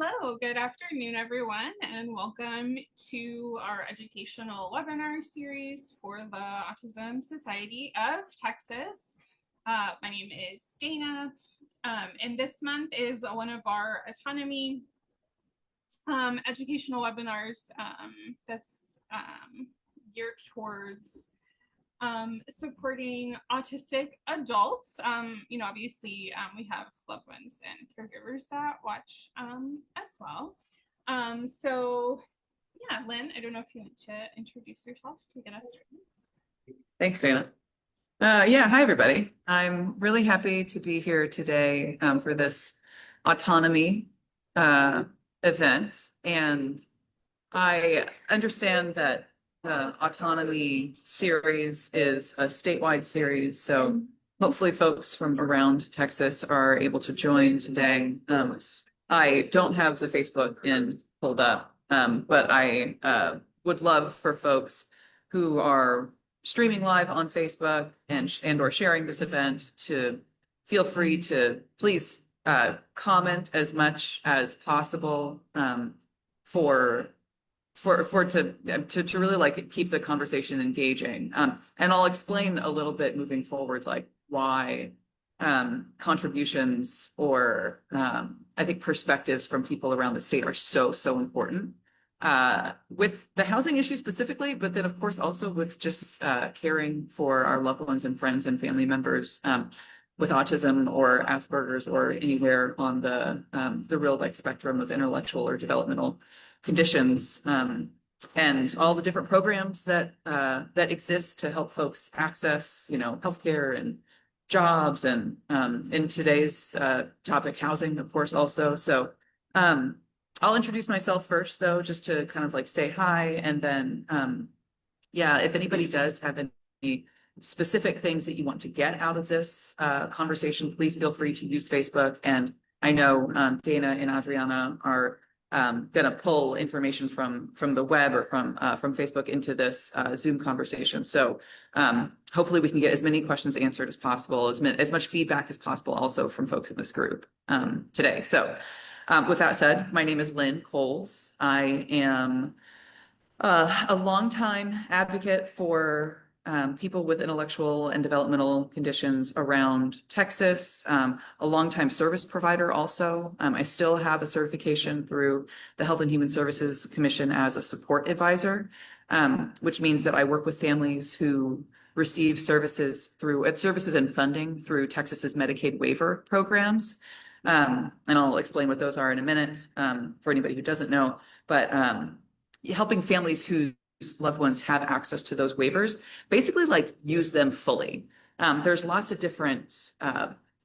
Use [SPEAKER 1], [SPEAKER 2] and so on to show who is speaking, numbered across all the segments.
[SPEAKER 1] Hello, good afternoon, everyone, and welcome to our educational webinar series for the Autism Society of Texas. My name is Dana, and this month is one of our autonomy educational webinars that's geared towards supporting autistic adults. Obviously we have loved ones and caregivers that watch as well. So yeah, Lynn, I don't know if you want to introduce yourself to get us started.
[SPEAKER 2] Thanks, Dana. Yeah, hi, everybody. I'm really happy to be here today for this autonomy event. And I understand that the autonomy series is a statewide series, so hopefully folks from around Texas are able to join today. I don't have the Facebook pulled up, but I would love for folks who are streaming live on Facebook and or sharing this event to feel free to please comment as much as possible to really like keep the conversation engaging. And I'll explain a little bit moving forward, like why contributions or I think perspectives from people around the state are so important with the housing issue specifically, but then of course also with just caring for our loved ones and friends and family members with autism or Asperger's or anywhere on the real like spectrum of intellectual or developmental conditions, and all the different programs that exist to help folks access, healthcare and jobs, and in today's topic, housing, of course, also. So I'll introduce myself first, though, just to kind of like say hi, and then yeah, if anybody does have any specific things that you want to get out of this conversation, please feel free to use Facebook. And I know Dana and Adriana are going to pull information from the web or from Facebook into this Zoom conversation. So hopefully we can get as many questions answered as possible, as much feedback as possible also from folks in this group today. So with that said, my name is Lynn Cowles. I am a longtime advocate for people with intellectual and developmental conditions around Texas, a longtime service provider also. I still have a certification through the Health and Human Services Commission as a support advisor, which means that I work with families who receive services and funding through Texas's Medicaid waiver programs. And I'll explain what those are in a minute for anybody who doesn't know, but helping families whose loved ones have access to those waivers, basically like use them fully. There's lots of different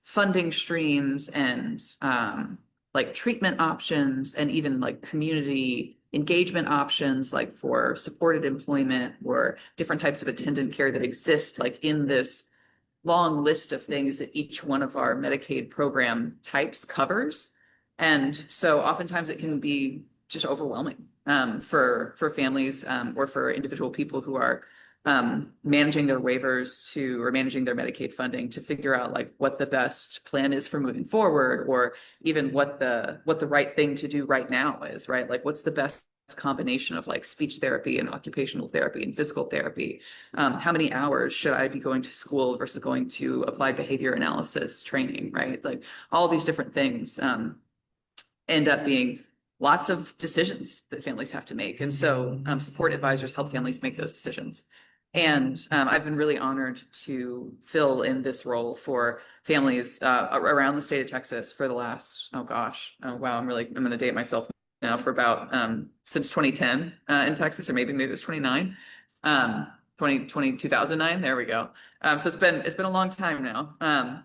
[SPEAKER 2] funding streams and like treatment options and even like community engagement options, like for supported employment or different types of attendant care that exist like in this long list of things that each one of our Medicaid program types covers. And so oftentimes it can be just overwhelming for families or for individual people who are managing their waivers or managing their Medicaid funding to figure out like what the best plan is for moving forward, or even what the right thing to do right now is, right? Like what's the best combination of like speech therapy and occupational therapy and physical therapy? How many hours should I be going to school versus going to applied behavior analysis training, right? Like all these different things end up being lots of decisions that families have to make. And so support advisors help families make those decisions. And I've been really honored to fill in this role for families around the state of Texas for the last, oh wow, I'm going to date myself now, for about since 2010 in Texas, or maybe it was 2009. There we go. So it's been a long time now.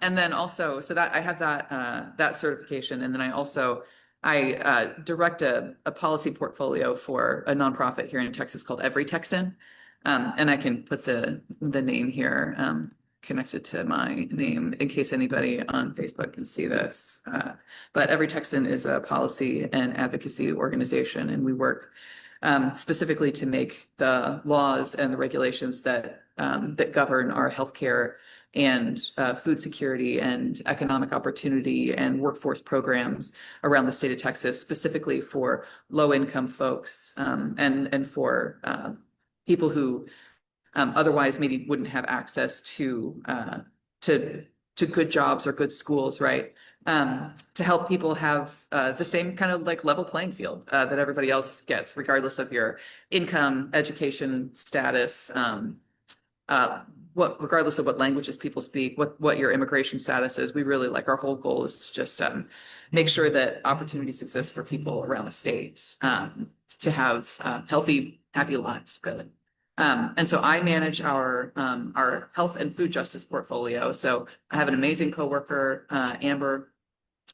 [SPEAKER 2] And then also, so that I have that certification, and then I direct a policy portfolio for a nonprofit here in Texas called Every Texan. And I can put the name here connected to my name in case anybody on Facebook can see this. But Every Texan is a policy and advocacy organization, and we work specifically to make the laws and the regulations that govern our healthcare and food security and economic opportunity and workforce programs around the state of Texas, specifically for low-income folks, and for people who otherwise maybe wouldn't have access to to good jobs or good schools, right? To help people have the same kind of like level playing field that everybody else gets, regardless of your income, education status, regardless of what languages people speak, what your immigration status is. We really like, our whole goal is to just make sure that opportunities exist for people around the state to have healthy, happy lives, really. And so I manage our health and food justice portfolio. So I have an amazing coworker, Amber,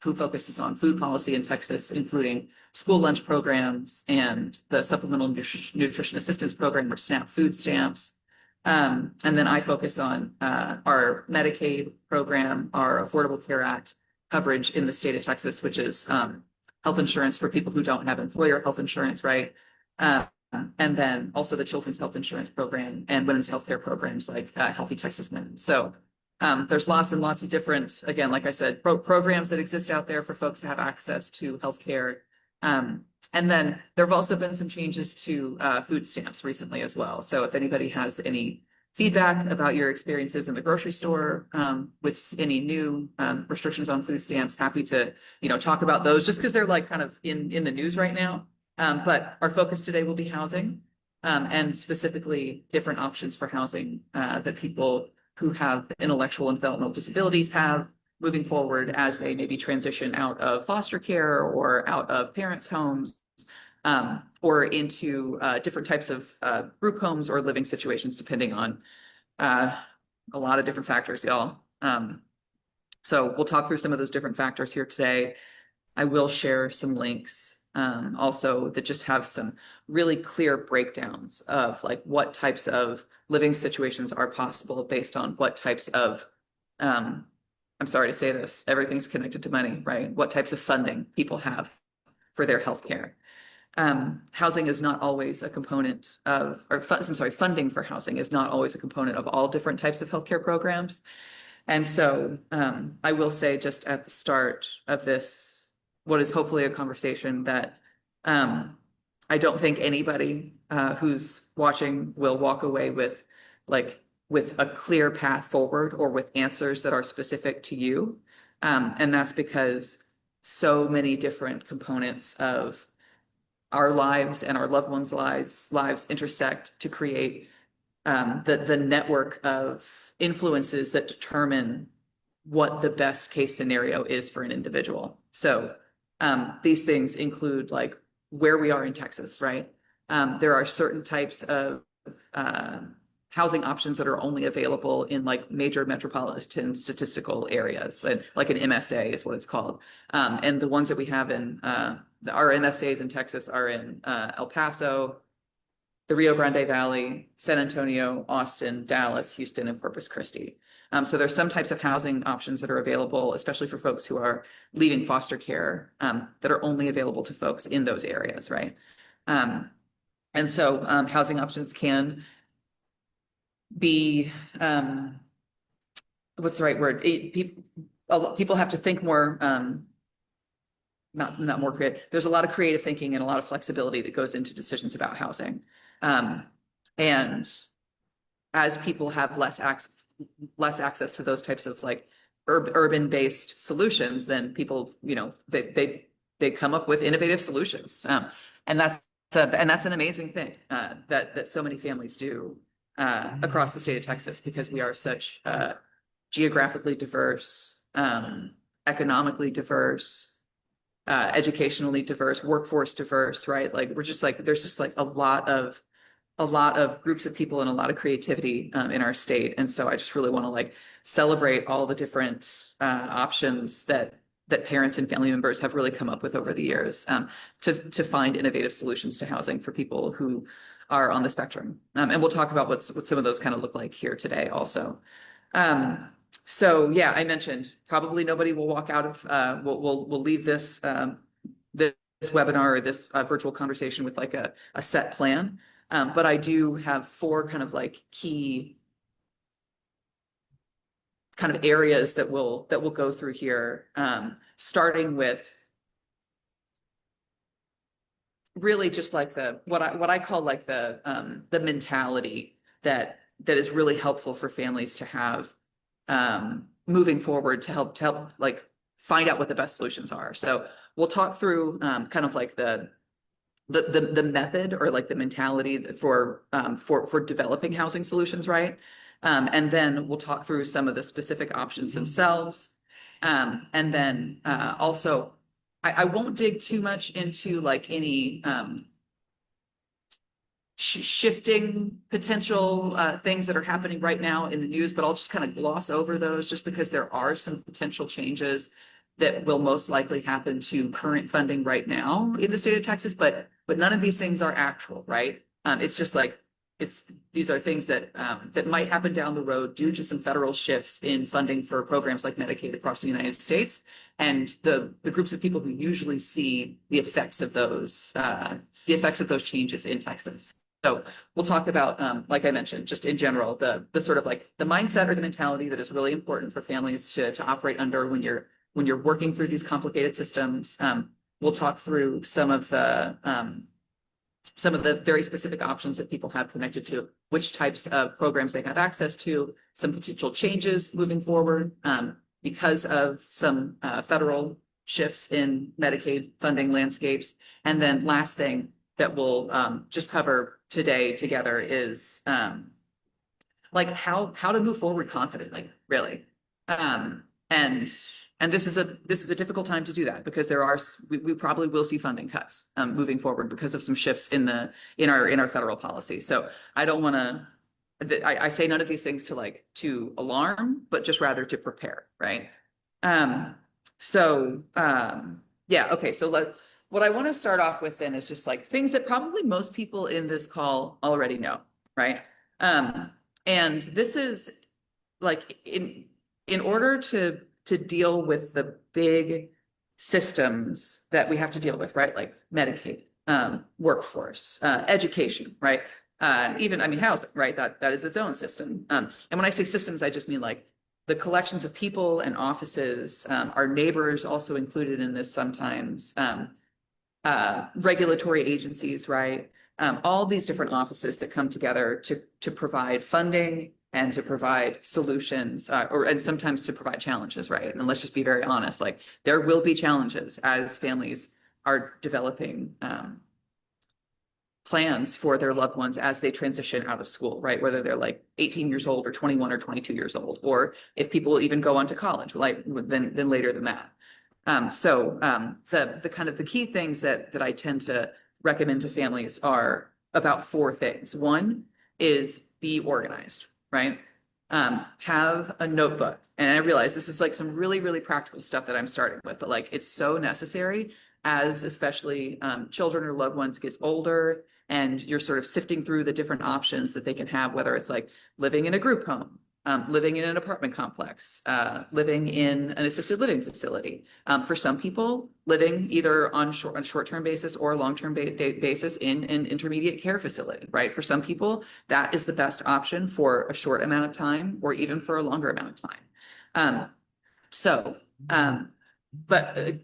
[SPEAKER 2] who focuses on food policy in Texas, including school lunch programs and the Supplemental Nutrition Assistance Program, or SNAP food stamps. And then I focus on our Medicaid program, our Affordable Care Act coverage in the state of Texas, which is health insurance for people who don't have employer health insurance, right? And then also the Children's Health Insurance Program and women's healthcare programs like Healthy Texas Men. So there's lots and lots of different, again, like I said, programs that exist out there for folks to have access to healthcare. And then there have also been some changes to food stamps recently as well. So if anybody has any feedback about your experiences in the grocery store with any new restrictions on food stamps, happy to, talk about those, just because they're like kind of in the news right now. But our focus today will be housing, and specifically different options for housing that people who have intellectual and developmental disabilities have moving forward as they maybe transition out of foster care or out of parents' homes, or into different types of group homes or living situations, depending on a lot of different factors, y'all. So we'll talk through some of those different factors here today. I will share some links also that just have some really clear breakdowns of like what types of living situations are possible based on what types of, I'm sorry to say this, everything's connected to money, right? What types of funding people have for their healthcare. Housing is not always a component of, funding for housing is not always a component of all different types of healthcare programs. And so I will say just at the start of this, what is hopefully a conversation, that I don't think anybody who's watching will walk away with a clear path forward or with answers that are specific to you. And that's because so many different components of our lives and our loved ones' lives intersect to create the network of influences that determine what the best case scenario is for an individual. So these things include like where we are in Texas, right? There are certain types of housing options that are only available in like major metropolitan statistical areas, like an MSA is what it's called. And the ones that we have in our MSAs in Texas are in El Paso, the Rio Grande Valley, San Antonio, Austin, Dallas, Houston, and Corpus Christi. So there's some types of housing options that are available, especially for folks who are leaving foster care, that are only available to folks in those areas, right? And so housing options can be, what's the right word? People have to think more, not more creative. There's a lot of creative thinking and a lot of flexibility that goes into decisions about housing. And as people have less access to those types of like urban-based solutions, then people, they come up with innovative solutions. And that's an amazing thing that so many families do across the state of Texas, because we are such geographically diverse, economically diverse, educationally diverse, workforce diverse, right? Like we're just like, there's just like a lot of groups of people and a lot of creativity in our state. And so I just really want to like celebrate all the different options that parents and family members have really come up with over the years to find innovative solutions to housing for people who are on the spectrum. And we'll talk about what some of those kind of look like here today also. So yeah, I mentioned probably nobody will walk out of, we'll leave this webinar or this virtual conversation with like a set plan. But I do have 4 kind of like key kind of areas that we'll go through here, starting with really just like what I call like the mentality that is really helpful for families to have moving forward to help like find out what the best solutions are. So we'll talk through kind of like the method or like the mentality for developing housing solutions, right? And then we'll talk through some of the specific options themselves. And then also, I won't dig too much into like any shifting potential things that are happening right now in the news, but I'll just kind of gloss over those just because there are some potential changes that will most likely happen to current funding right now in the state of Texas, but none of these things are actual, right? It's just like these are things that that might happen down the road due to some federal shifts in funding for programs like Medicaid across the United States, and the groups of people who usually see the effects of those changes in Texas. So we'll talk about, like I mentioned, just in general, the sort of like the mindset or the mentality that is really important for families to operate under when you're working through these complicated systems. We'll talk through some of the very specific options that people have connected to which types of programs they have access to, some potential changes moving forward because of some federal shifts in Medicaid funding landscapes. And then last thing that we'll just cover today together is like how to move forward confidently, really. And this is a difficult time to do that because we probably will see funding cuts moving forward because of some shifts in our federal policy. So I don't want to. I say none of these things to alarm, but just rather to prepare, right? Yeah, okay. So what I want to start off with then is just like things that probably most people in this call already know, right? And this is like in order to deal with the big systems that we have to deal with, right? Like Medicaid, workforce, education, right? Even, I mean, housing, right? That is its own system. And when I say systems, I just mean like the collections of people and offices, our neighbors also included in this sometimes, regulatory agencies, right? All these different offices that come together to provide funding and to provide solutions, and sometimes to provide challenges, right? And let's just be very honest, like there will be challenges as families are developing plans for their loved ones as they transition out of school, right? Whether they're like 18 years old or 21 or 22 years old, or if people even go on to college, like then later than that. The kind of the key things that I tend to recommend to families are about four things. One is be organized, right? Have a notebook. And I realize this is like some really, really practical stuff that I'm starting with, but like it's so necessary as especially children or loved ones gets older and you're sort of sifting through the different options that they can have, whether it's like living in a group home, living in an apartment complex, living in an assisted living facility. For some people, living either on a short-term basis or a long-term basis in an intermediate care facility, right? For some people, that is the best option for a short amount of time or even for a longer amount of time.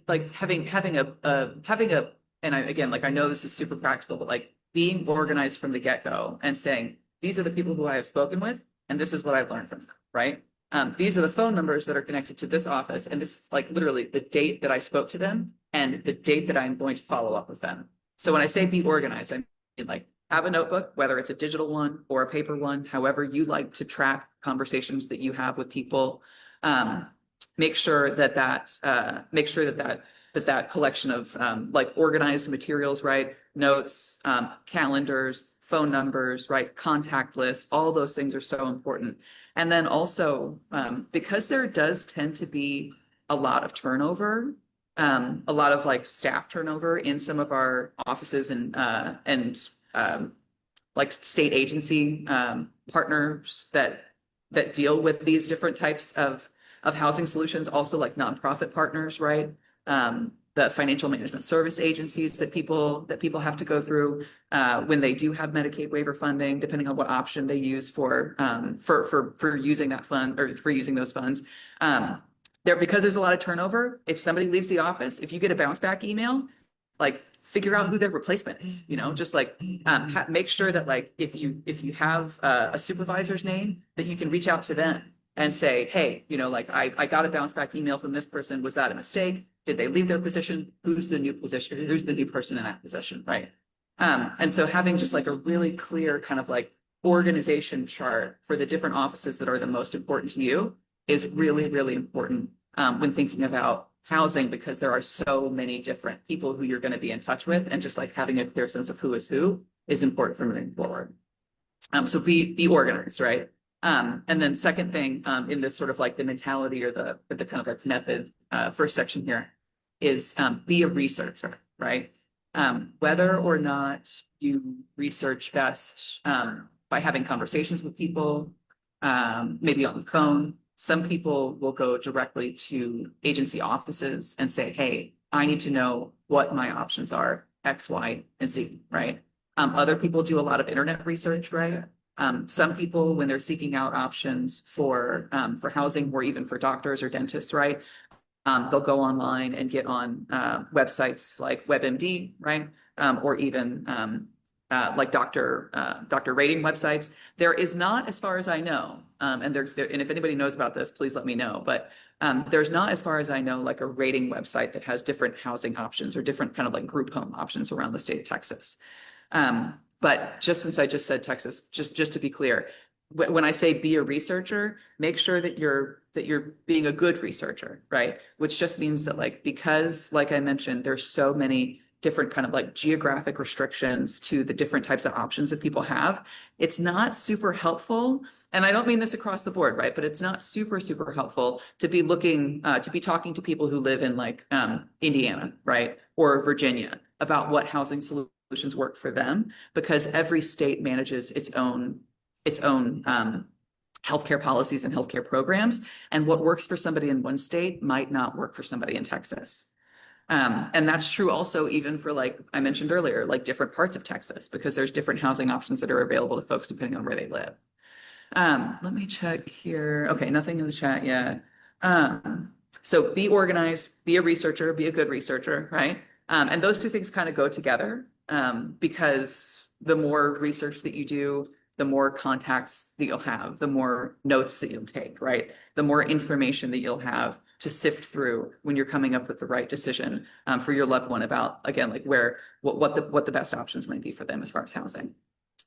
[SPEAKER 2] Like having a, and again, like I know this is super practical, but like being organized from the get-go and saying, these are the people who I have spoken with, and this is what I've learned from them, right? These are the phone numbers that are connected to this office, and this is like literally the date that I spoke to them and the date that I'm going to follow up with them. So when I say be organized, I mean like have a notebook, whether it's a digital one or a paper one, however you like to track conversations that you have with people. Make sure that collection of like organized materials, right? Notes, calendars, phone numbers, right? Contact lists, all those things are so important. And then also, because there does tend to be a lot of turnover, a lot of like staff turnover in some of our offices and like state agency partners that deal with these different types of housing solutions, also like nonprofit partners, right? the financial management service agencies that people have to go through when they do have Medicaid waiver funding, depending on what option they use for using that fund or for using those funds. Because there's a lot of turnover, if somebody leaves the office, if you get a bounce back email, like figure out who their replacement is, just like make sure that like if you have a supervisor's name, that you can reach out to them and say, hey, like I got a bounce back email from this person. Was that a mistake? Did they leave their position? Who's the new position? Who's the new person in that position? Right. And so having just like a really clear kind of like organization chart for the different offices that are the most important to you is really, really important when thinking about housing, because there are so many different people who you're going to be in touch with, and just like having a clear sense of who is important for moving forward. So be organized, right? And then second thing in this sort of like the mentality or the kind of like method first section here is be a researcher, right? Whether or not you research best by having conversations with people, maybe on the phone. Some people will go directly to agency offices and say, hey, I need to know what my options are, X, Y, and Z, right? Other people do a lot of internet research, right? Some people, when they're seeking out options for housing or even for doctors or dentists, right? They'll go online and get on websites like WebMD, right? Or even like doctor rating websites. There is not, as far as I know, and if anybody knows about this, please let me know. But there's not, as far as I know, like a rating website that has different housing options or different kind of like group home options around the state of Texas. But just since I just said Texas, just to be clear, when I say be a researcher, make sure that you're being a good researcher, right? Which just means that like, because like I mentioned, there's so many different kind of like geographic restrictions to the different types of options that people have. It's not super helpful. And I don't mean this across the board, right? But it's not super helpful to be looking, to be talking to people who live in like Indiana, right? Or Virginia about what housing solutions work for them, because every state manages its own healthcare policies and healthcare programs. And what works for somebody in one state might not work for somebody in Texas. And that's true also even for, like I mentioned earlier, like different parts of Texas, because there's different housing options that are available to folks depending on where they live. Let me check here. Okay, nothing in the chat yet. So be organized, be a researcher, be a good researcher, right? And those two things kind of go together because the more research that you do, the more contacts that you'll have, the more notes that you'll take, right? The more information that you'll have to sift through when you're coming up with the right decision for your loved one about, again, like what the best options might be for them as far as housing.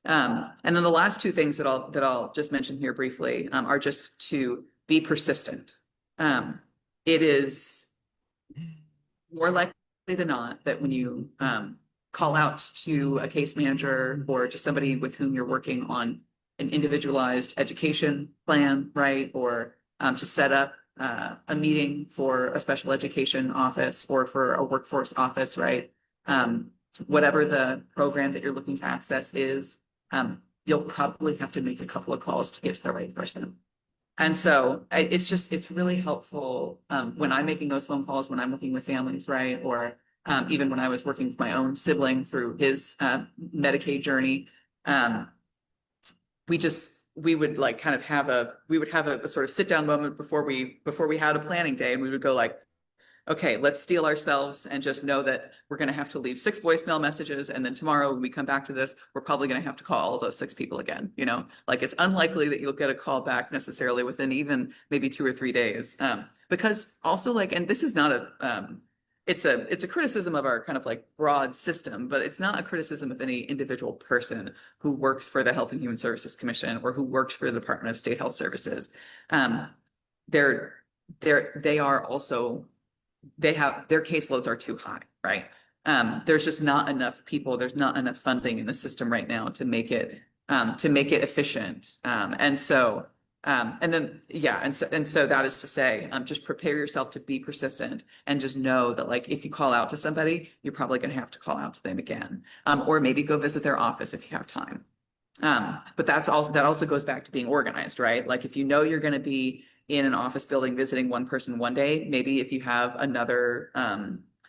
[SPEAKER 2] And then the last two things that I'll just mention here briefly are just to be persistent. It is more likely than not that when you call out to a case manager or to somebody with whom you're working on an individualized education plan, right? Or to set up a meeting for a special education office or for a workforce office, right? Whatever the program that you're looking to access is, you'll probably have to make a couple of calls to get to the right person. And so it's really helpful when I'm making those phone calls, when I'm working with families, right? Or even when I was working with my own sibling through his Medicaid journey, we would like kind of have a sort of sit down moment before we had a planning day, and we would go like, okay, let's steel ourselves and just know that we're going to have to leave 6 voicemail messages. And then tomorrow when we come back to this, we're probably going to have to call all those 6 people again. Like it's unlikely that you'll get a call back necessarily within even maybe 2 or 3 days. Because also like, and this is not it's a criticism of our kind of like broad system, but it's not a criticism of any individual person who works for the Health and Human Services Commission or who worked for the Department of State Health Services. They are also, their caseloads are too high, right? There's just not enough people. There's not enough funding in the system right now to make it efficient. And so that is to say, just prepare yourself to be persistent and just know that like, if you call out to somebody, you're probably going to have to call out to them again, or maybe go visit their office if you have time. But that also goes back to being organized, right? Like if you know you're going to be in an office building visiting one person one day, maybe if you have another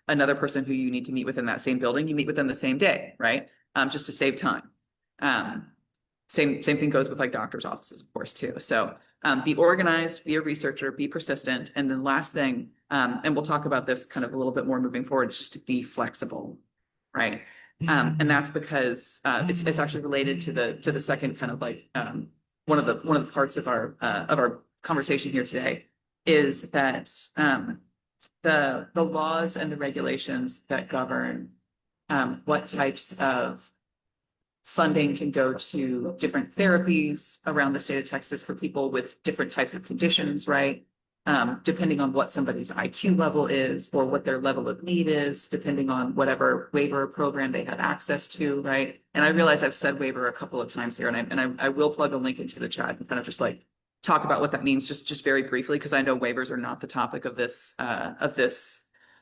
[SPEAKER 2] another person who you need to meet within that same building, you meet within the same day, right? Just to save time. Same thing goes with like doctor's offices, of course, too. So be organized, be a researcher, be persistent. And then last thing, and we'll talk about this kind of a little bit more moving forward, is just to be flexible, right? And that's because it's actually related to the second kind of like one of the parts of our conversation here today is that the laws and the regulations that govern what types of funding can go to different therapies around the state of Texas for people with different types of conditions, right? Depending on what somebody's IQ level is or what their level of need is, depending on whatever waiver program they have access to, right? And I realize I've said waiver a couple of times here, and I will plug a link into the chat and kind of just like talk about what that means just very briefly, because I know waivers are not the topic of this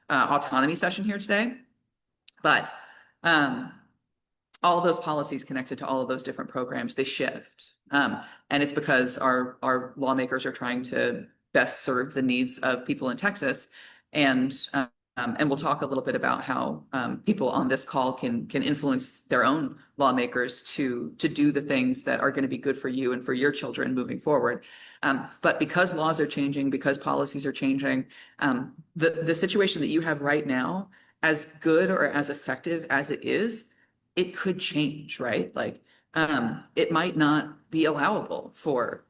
[SPEAKER 2] autonomy session here today. But all of those policies connected to all of those different programs, they shift. And it's because our lawmakers are trying to best serve the needs of people in Texas. And we'll talk a little bit about how people on this call can influence their own lawmakers to do the things that are going to be good for you and for your children moving forward. But because laws are changing, because policies are changing, the situation that you have right now, as good or as effective as it is, it could change, right? Like, it might not be allowable for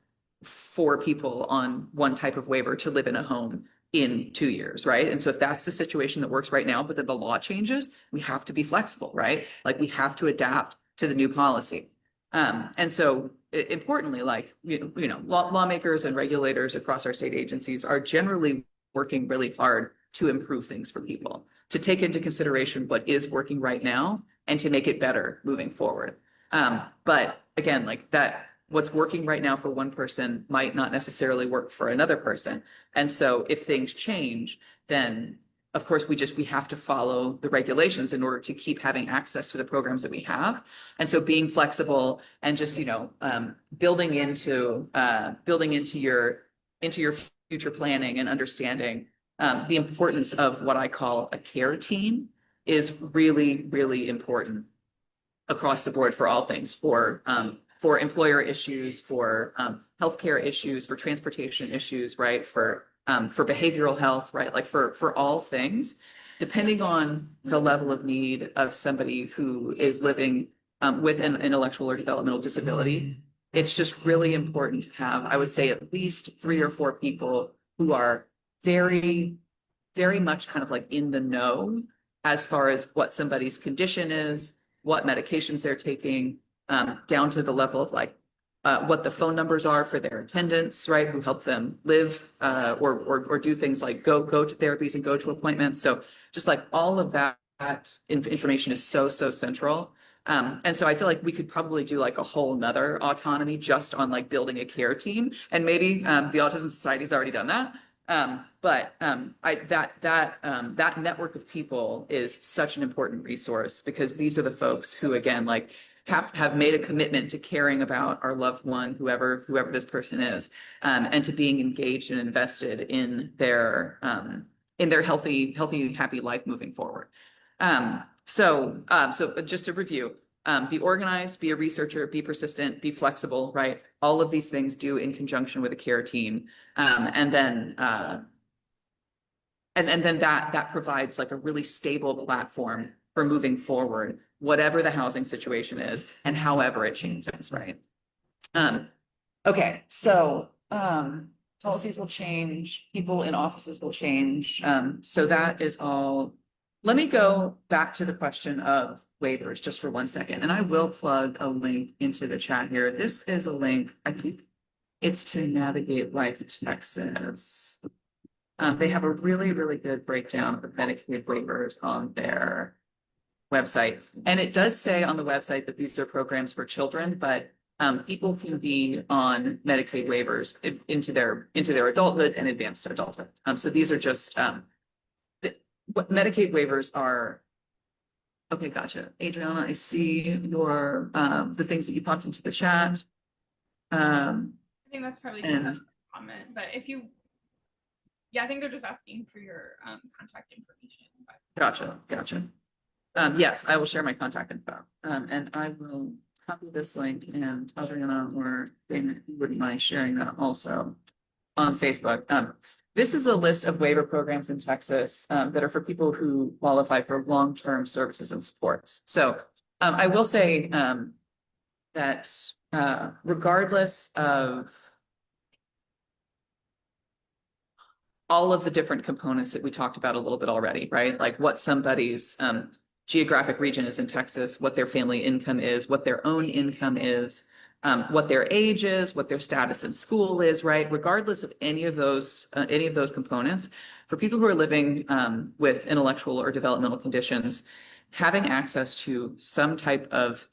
[SPEAKER 2] people on one type of waiver to live in a home in 2 years, right? And so if that's the situation that works right now, but then the law changes, we have to be flexible, right? Like we have to adapt to the new policy. And so importantly, like, lawmakers and regulators across our state agencies are generally working really hard to improve things for people, to take into consideration what is working right now and to make it better moving forward. But again, like that, what's working right now for one person might not necessarily work for another person. And so if things change, then of course we have to follow the regulations in order to keep having access to the programs that we have. And so being flexible and just, building into your future planning and understanding the importance of what I call a care team is really, really important across the board for all things, for employer issues, for healthcare issues, for transportation issues, right? For behavioral health, right? Like for all things, depending on the level of need of somebody who is living with an intellectual or developmental disability, it's just really important to have, I would say, at least 3 or 4 people who are very, very much kind of like in the know as far as what somebody's condition is, what medications they're taking, down to the level of like what the phone numbers are for their attendants, right? Who help them live or do things like go to therapies and go to appointments. So just like all of that information is so central. And so I feel like we could probably do like a whole nother autonomy just on like building a care team. And maybe the Autism Society's already done that. But that network of people is such an important resource because these are the folks who, again, like have made a commitment to caring about our loved one, whoever this person is, and to being engaged and invested in their healthy, happy life moving forward. So just to review, be organized, be a researcher, be persistent, be flexible, right? All of these things do in conjunction with a care team. And then that provides like a really stable platform for moving forward, whatever the housing situation is and however it changes, right? Okay, so policies will change, people in offices will change. So that is all. Let me go back to the question of waivers just for 1 second, and I will plug a link into the chat here. This is a link, I think it's to Navigate Life Texas. They have a really, really good breakdown of Medicaid waivers on their website. And it does say on the website that these are programs for children, but people can be on Medicaid waivers into their adulthood and advanced adulthood. So these are just what Medicaid waivers are. Okay, gotcha. Adriana, I see your the things that you popped into the chat.
[SPEAKER 1] I think that's probably just a comment, but if you yeah, I think they're just asking for your contact information. But.
[SPEAKER 2] Gotcha. Yes, I will share my contact info. And I will copy this link, and Adriana or Dana, you wouldn't mind sharing that also on Facebook. This is a list of waiver programs in Texas that are for people who qualify for long-term services and supports. So I will say that regardless of all of the different components that we talked about a little bit already, right? Like what somebody's geographic region is in Texas, what their family income is, what their own income is, what their age is, what their status in school is, right? Regardless of any of those components, for people who are living with intellectual or developmental conditions, having access to some type of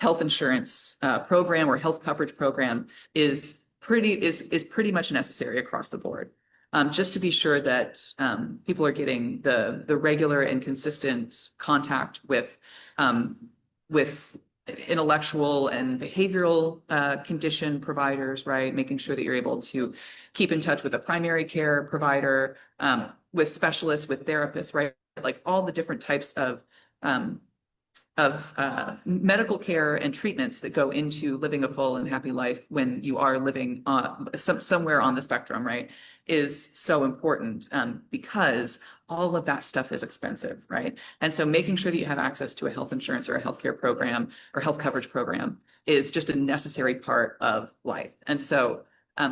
[SPEAKER 2] health insurance program or health coverage program is pretty much necessary across the board. Just to be sure that people are getting the regular and consistent contact with intellectual and behavioral condition providers, right? Making sure that you're able to keep in touch with a primary care provider, with specialists, with therapists, right? Like all the different types of medical care and treatments that go into living a full and happy life when you are living somewhere on the spectrum, right, is so important because all of that stuff is expensive, right? And so making sure that you have access to a health insurance or a healthcare program or health coverage program is just a necessary part of life. And so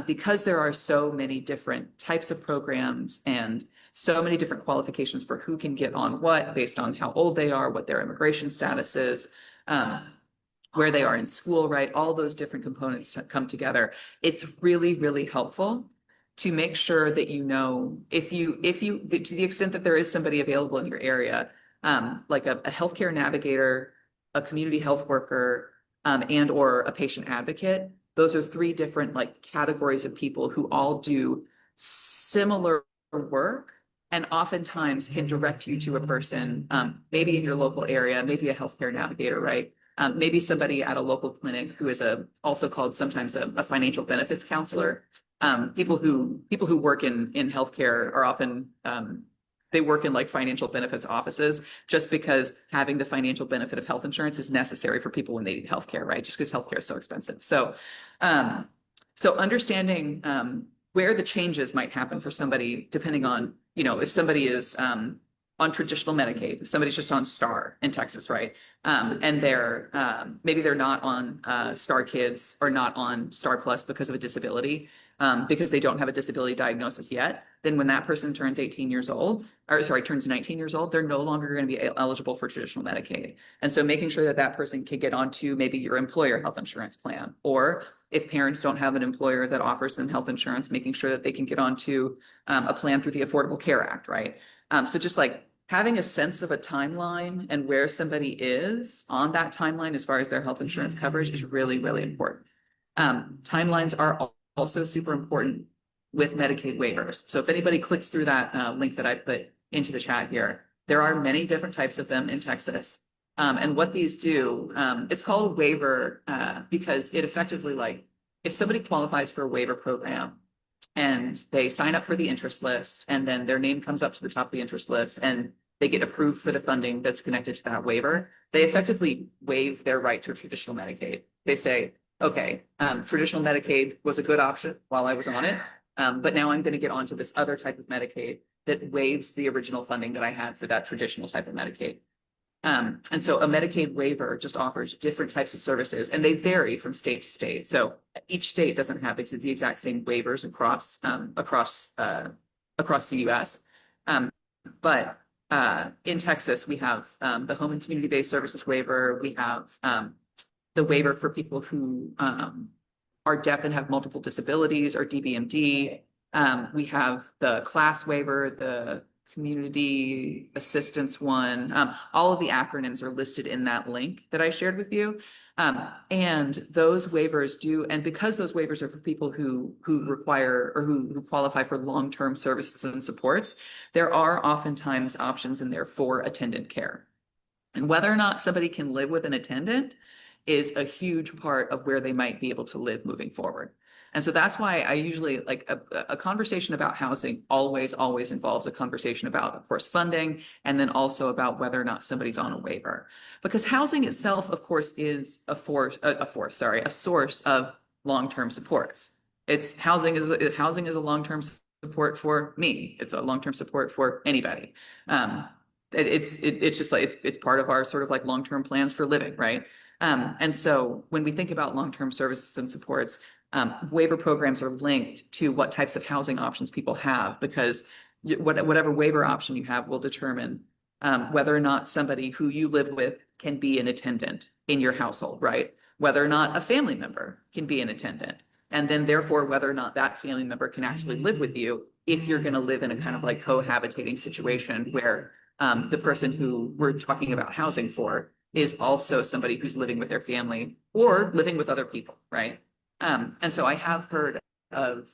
[SPEAKER 2] because there are so many different types of programs and so many different qualifications for who can get on what based on how old they are, what their immigration status is, where they are in school, right? All those different components to come together. It's really, really helpful to make sure that you know if you to the extent that there is somebody available in your area, like a healthcare navigator, a community health worker, and or a patient advocate. Those are three different like categories of people who all do similar work and oftentimes can direct you to a person, maybe in your local area, maybe a healthcare navigator, right? Maybe somebody at a local clinic who is also called sometimes a financial benefits counselor. People who work in healthcare are often they work in like financial benefits offices just because having the financial benefit of health insurance is necessary for people when they need healthcare, right? Just because healthcare is so expensive. So understanding where the changes might happen for somebody, depending on, if somebody is on traditional Medicaid, if somebody's just on STAR in Texas, right? And they're maybe they're not on STAR Kids or not on STAR Plus because of a disability, because they don't have a disability diagnosis yet. Then when that person turns 18 years old, or sorry, turns 19 years old, they're no longer going to be eligible for traditional Medicaid. And so making sure that that person can get onto maybe your employer health insurance plan, or if parents don't have an employer that offers them health insurance, making sure that they can get onto a plan through the Affordable Care Act, right? So just like having a sense of a timeline and where somebody is on that timeline as far as their health insurance coverage is really, really important. Timelines are also super important with Medicaid waivers. So if anybody clicks through that link that I put into the chat here, there are many different types of them in Texas. And what these do, it's called a waiver because it effectively, like, if somebody qualifies for a waiver program and they sign up for the interest list and then their name comes up to the top of the interest list and they get approved for the funding that's connected to that waiver, they effectively waive their right to traditional Medicaid. They say, okay, traditional Medicaid was a good option while I was on it, but now I'm going to get onto this other type of Medicaid that waives the original funding that I had for that traditional type of Medicaid. And so a Medicaid waiver just offers different types of services and they vary from state to state. So each state doesn't have the exact same waivers across the US. But in Texas, we have the home and community-based services waiver. We have the waiver for people who are deaf and have multiple disabilities or DBMD. We have the class waiver, the community assistance one. All of the acronyms are listed in that link that I shared with you. And those waivers do, and because those waivers are for people who require or who qualify for long-term services and supports, there are oftentimes options in there for attendant care. And whether or not somebody can live with an attendant is a huge part of where they might be able to live moving forward. And so that's why I usually like a conversation about housing always involves a conversation about, of course, funding, and then also about whether or not somebody's on a waiver. Because housing itself, of course, is a source of long-term supports. Housing is a long-term support for me. It's a long-term support for anybody. It's just like it's part of our sort of like long-term plans for living, right? And so when we think about long-term services and supports, waiver programs are linked to what types of housing options people have, because whatever waiver option you have will determine whether or not somebody who you live with can be an attendant in your household, right? Whether or not a family member can be an attendant. And then therefore, whether or not that family member can actually live with you if you're going to live in a kind of like cohabitating situation where the person who we're talking about housing for is also somebody who's living with their family or living with other people, right? And so I have heard of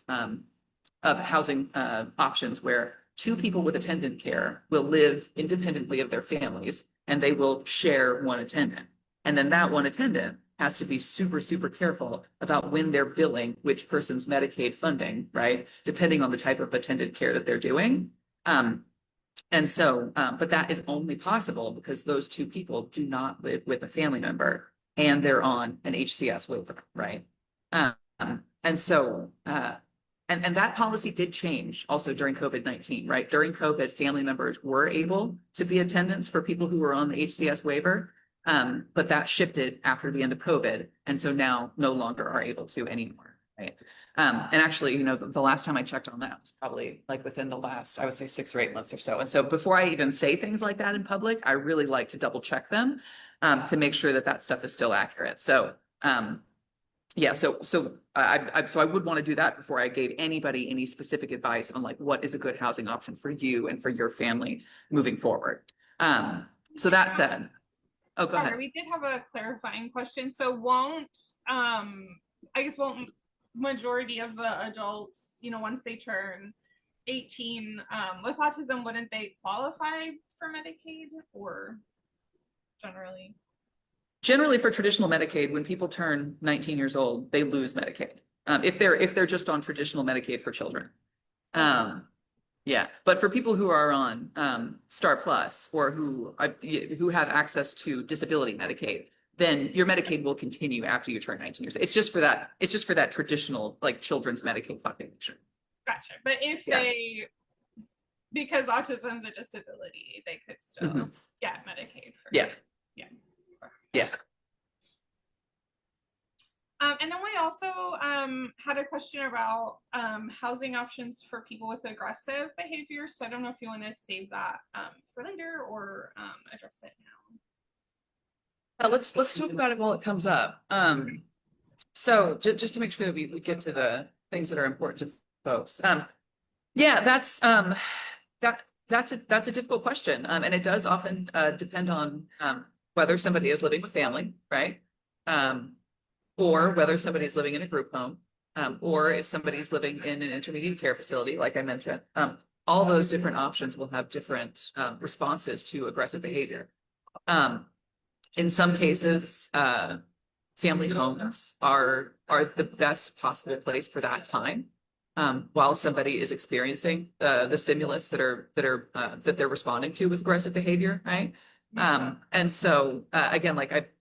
[SPEAKER 2] housing options where two people with attendant care will live independently of their families, and they will share one attendant. And then that one attendant has to be super, super careful about when they're billing which person's Medicaid funding, right? Depending on the type of attendant care that they're doing. But that is only possible because those two people do not live with a family member and they're on an HCS waiver, right? And that policy did change also during COVID-19, right? During COVID, family members were able to be attendants for people who were on the HCS waiver, but that shifted after the end of COVID, and so now no longer are able to anymore, right? And actually, you know, the last time I checked on that was probably like within the last, I would say 6 or 8 months or so. And so before I even say things like that in public, I really like to double check them to make sure that that stuff is still accurate. So yeah, so I would want to do that before I gave anybody any specific advice on like what is a good housing option for you and for your family moving forward. So that said, oh, go ahead.
[SPEAKER 1] We did have a clarifying question. So won't majority of the adults, you know, once they turn 18 with autism, wouldn't they qualify for Medicaid, or generally?
[SPEAKER 2] Generally, for traditional Medicaid, when people turn 19 years old, they lose Medicaid. If they're just on traditional Medicaid for children. Yeah, but for people who are on Star Plus or who have access to disability Medicaid, then your Medicaid will continue after you turn 19 years. It's just for that traditional like children's Medicaid population.
[SPEAKER 1] Gotcha. But if they, because autism is a disability, they could still get Medicaid for
[SPEAKER 2] Yeah.
[SPEAKER 1] And then we also had a question about housing options for people with aggressive behavior. So I don't know if you want to save that for later or address it now.
[SPEAKER 2] Let's talk about it while it comes up. So just to make sure that we get to the things that are important to folks. Yeah, that's a difficult question, and it does often depend on whether somebody is living with family, right? Or whether somebody is living in a group home, or if somebody's living in an intermediate care facility, like I mentioned. All those different options will have different responses to aggressive behavior. In some cases, family homes are the best possible place for that time, while somebody is experiencing the stimulus that they're responding to with aggressive behavior, right? And so again, like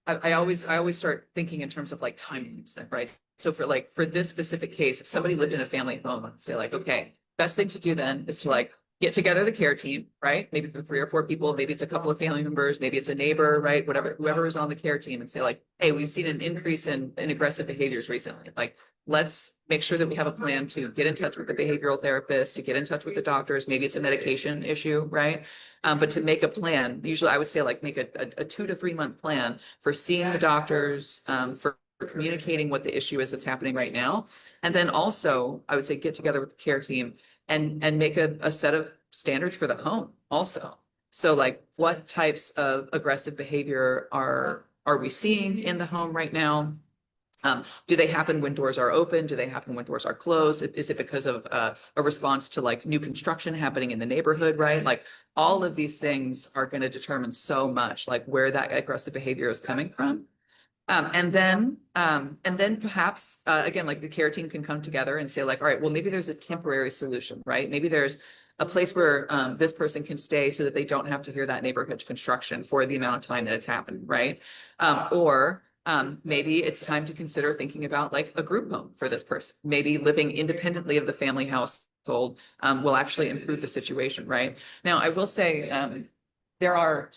[SPEAKER 2] I always start thinking in terms of like timings, right? So for this specific case, if somebody lived in a family home, I'd say like, okay, best thing to do then is to like get together the care team, right? Maybe the 3 or 4 people, maybe it's a couple of family members, maybe it's a neighbor, right? Whoever is on the care team, and say like, hey, we've seen an increase in aggressive behaviors recently. Like, let's make sure that we have a plan to get in touch with the behavioral therapist, to get in touch with the doctors. Maybe it's a medication issue, right? But to make a plan, usually I would say like make a 2 to 3 month plan for seeing the doctors, for communicating what the issue is that's happening right now. And then also I would say get together with the care team and make a set of standards for the home also. So like what types of aggressive behavior are we seeing in the home right now? Do they happen when doors are open? Do they happen when doors are closed? Is it because of a response to like new construction happening in the neighborhood, right? Like all of these things are going to determine so much like where that aggressive behavior is coming from. And then perhaps, again, like the care team can come together and say like, all right, well, maybe there's a temporary solution, right? Maybe there's a place where this person can stay so that they don't have to hear that neighborhood construction for the amount of time that it's happened, right? Or maybe it's time to consider thinking about like a group home for this person. Maybe living independently of the family household will actually improve the situation, right? Now, I will say there are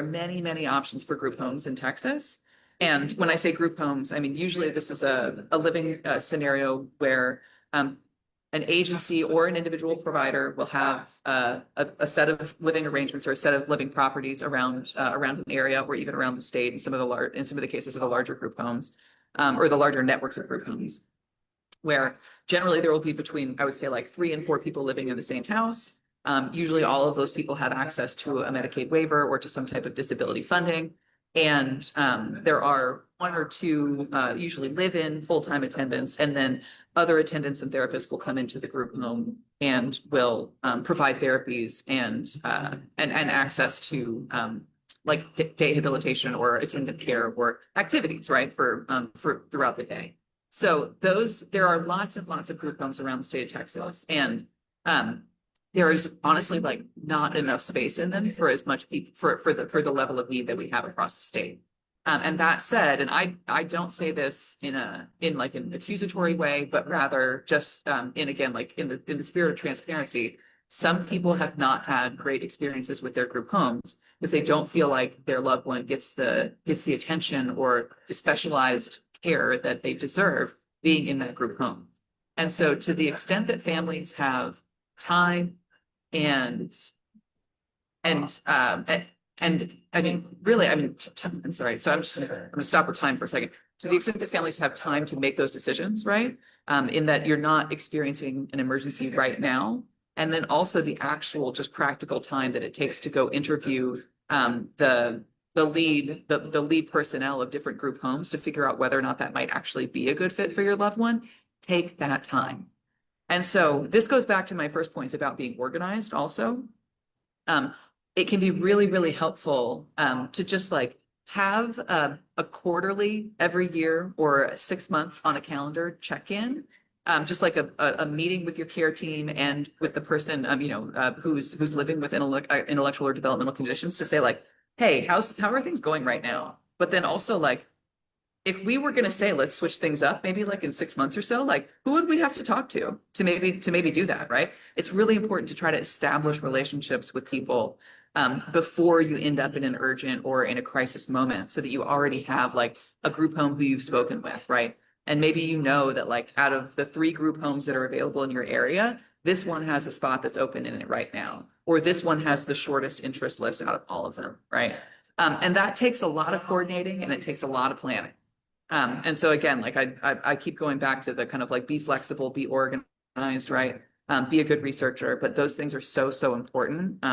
[SPEAKER 2] many options for group homes in Texas. And when I say group homes, I mean, usually this is a living scenario where an agency or an individual provider will have a set of living arrangements or a set of living properties around an area or even around the state in some of the cases of the larger group homes or the larger networks of group homes, where generally there will be between, I would say, like 3 and 4 people living in the same house. Usually all of those people have access to a Medicaid waiver or to some type of disability funding. And there are 1 or 2 usually live-in full-time attendants, and then other attendants and therapists will come into the group home and will provide therapies and access to like day habilitation or attendant care or activities, right, for throughout the day. So there are lots and lots of group homes around the state of Texas, and there is honestly like not enough space in them for as much people for the level of need that we have across the state. And that said, and I don't say this in like an accusatory way, but rather just in again like in the spirit of transparency, some people have not had great experiences with their group homes because they don't feel like their loved one gets the attention or the specialized care that they deserve being in that group home. And so to the extent that families have time and I mean, really, I mean, I'm sorry. So I'm gonna stop with time for a second. To the extent that families have time to make those decisions, right? In that you're not experiencing an emergency right now. And then also the actual just practical time that it takes to go interview the lead personnel of different group homes to figure out whether or not that might actually be a good fit for your loved one. Take that time. And so this goes back to my first points about being organized also. It can be really helpful to just like have a quarterly every year or 6 months on a calendar check-in, just like a meeting with your care team and with the person who's living with intellectual or developmental conditions to say like, hey, how are things going right now? But then also like, if we were going to say, let's switch things up, maybe like in 6 months or so, like who would we have to talk to maybe do that, right? It's really important to try to establish relationships with people before you end up in an urgent or in a crisis moment so that you already have like a group home who you've spoken with, right? And maybe you know that like out of the 3 group homes that are available in your area, this one has a spot that's open in it right now, or this one has the shortest interest list out of all of them, right? And that takes a lot of coordinating and it takes a lot of planning. And so again, like I keep going back to the kind of like be flexible, be organized, right? Be a good researcher, but those things are so important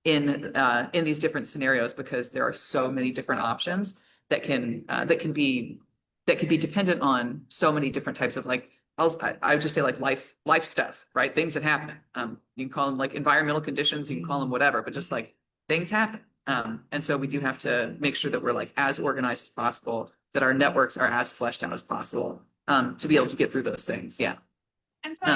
[SPEAKER 2] in these different scenarios because there are so many different options that can be dependent on so many different types of like I would just say like life stuff, right? Things that happen. You can call them like environmental conditions, you can call them whatever, but just like things happen. And so we do have to make sure that we're like as organized as possible, that our networks are as fleshed out as possible to be able to get through those things. Yeah.
[SPEAKER 1] And so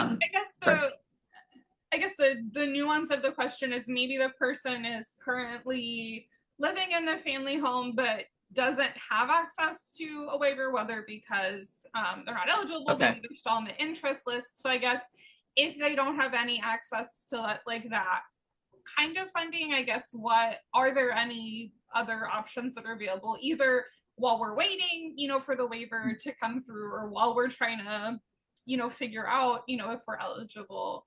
[SPEAKER 1] I guess the nuance of the question is maybe the person is currently living in the family home, but doesn't have access to a waiver, whether because they're not eligible, maybe they're still on the interest list. So I guess if they don't have any access to like that kind of funding, I guess what are there any other options that are available either while we're waiting, for the waiver to come through, or while we're trying to, figure out, if we're eligible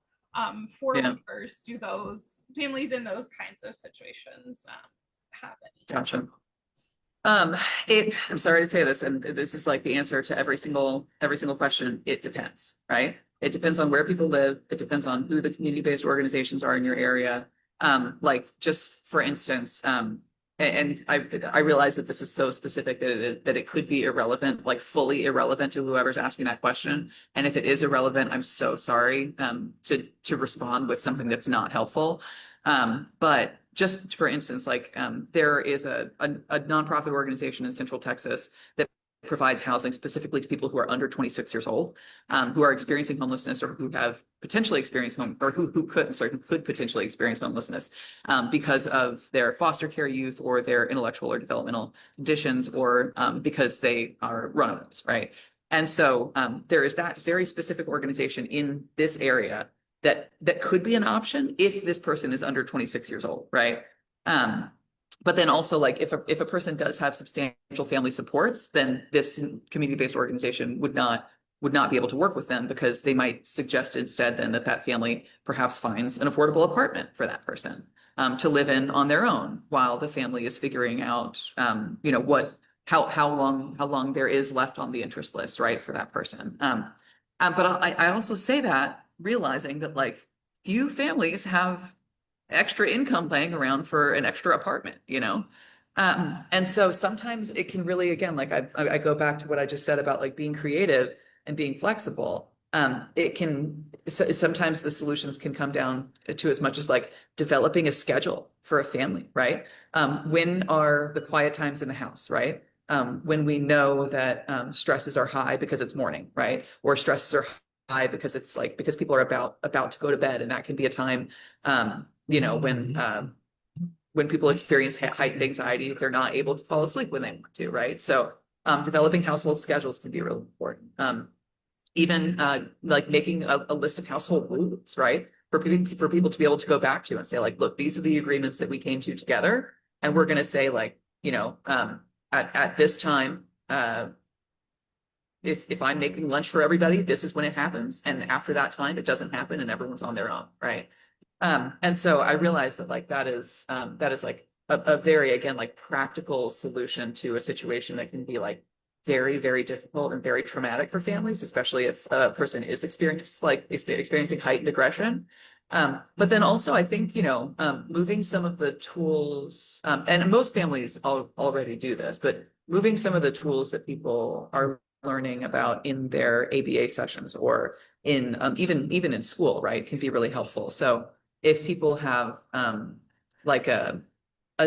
[SPEAKER 1] for waivers? Do those families in those kinds of situations have any?
[SPEAKER 2] Gotcha. I'm sorry to say this, and this is like the answer to every single question. It depends, right? It depends on where people live. It depends on who the community-based organizations are in your area. Like just for instance, and I realize that this is so specific that it could be irrelevant, like fully irrelevant to whoever's asking that question. And if it is irrelevant, I'm so sorry to respond with something that's not helpful. But just for instance, like there is a nonprofit organization in Central Texas that provides housing specifically to people who are under 26 years old, who are experiencing homelessness or who have potentially experienced who could potentially experience homelessness because of their foster care youth or their intellectual or developmental conditions, or because they are runaways, right? And so there is that very specific organization in this area that could be an option if this person is under 26 years old, right? But then also, like, if a person does have substantial family supports, then this community-based organization would not be able to work with them, because they might suggest instead then that family perhaps finds an affordable apartment for that person to live in on their own while the family is figuring out, you know, how long there is left on the interest list, right, for that person. But I also say that realizing that, like, few families have extra income laying around for an extra apartment, you know? And so sometimes it can really, again, like I go back to what I just said about like being creative and being flexible. Sometimes the solutions can come down to as much as like developing a schedule for a family, right? When are the quiet times in the house, right? When we know that stresses are high because it's morning, right? Or stresses are high because it's like, because people are about to go to bed, and that can be a time, you know, when people experience heightened anxiety, if they're not able to fall asleep when they want to, right? So developing household schedules can be really important. Even like making a list of household rules, right? For people to be able to go back to and say, like, look, these are the agreements that we came to together. And we're going to say, like, you know, at this time, if I'm making lunch for everybody, this is when it happens. And after that time, it doesn't happen and everyone's on their own, right? And so I realized that like that is like a very, again, like practical solution to a situation that can be like very, very difficult and very traumatic for families, especially if a person is experiencing heightened aggression. But then also I think, you know, moving some of the tools, and most families already do this, but moving some of the tools that people are learning about in their ABA sessions or in even in school, right, can be really helpful. So if people have like a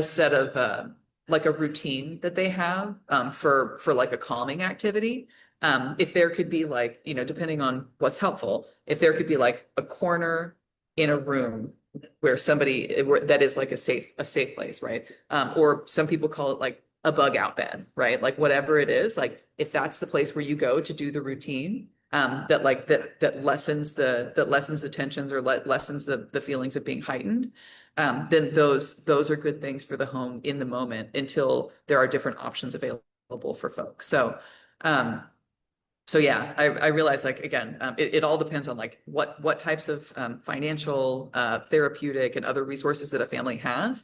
[SPEAKER 2] set of like a routine that they have for like a calming activity, if there could be like, you know, depending on what's helpful, if there could be like a corner in a room where that is like a safe place, right? Or some people call it like a bug out bed, right? Like whatever it is, like if that's the place where you go to do the routine, that lessens the tensions or lessens the feelings of being heightened, then those are good things for the home in the moment until there are different options available for folks. So yeah, I realize, like, again, it all depends on like what types of financial, therapeutic and other resources that a family has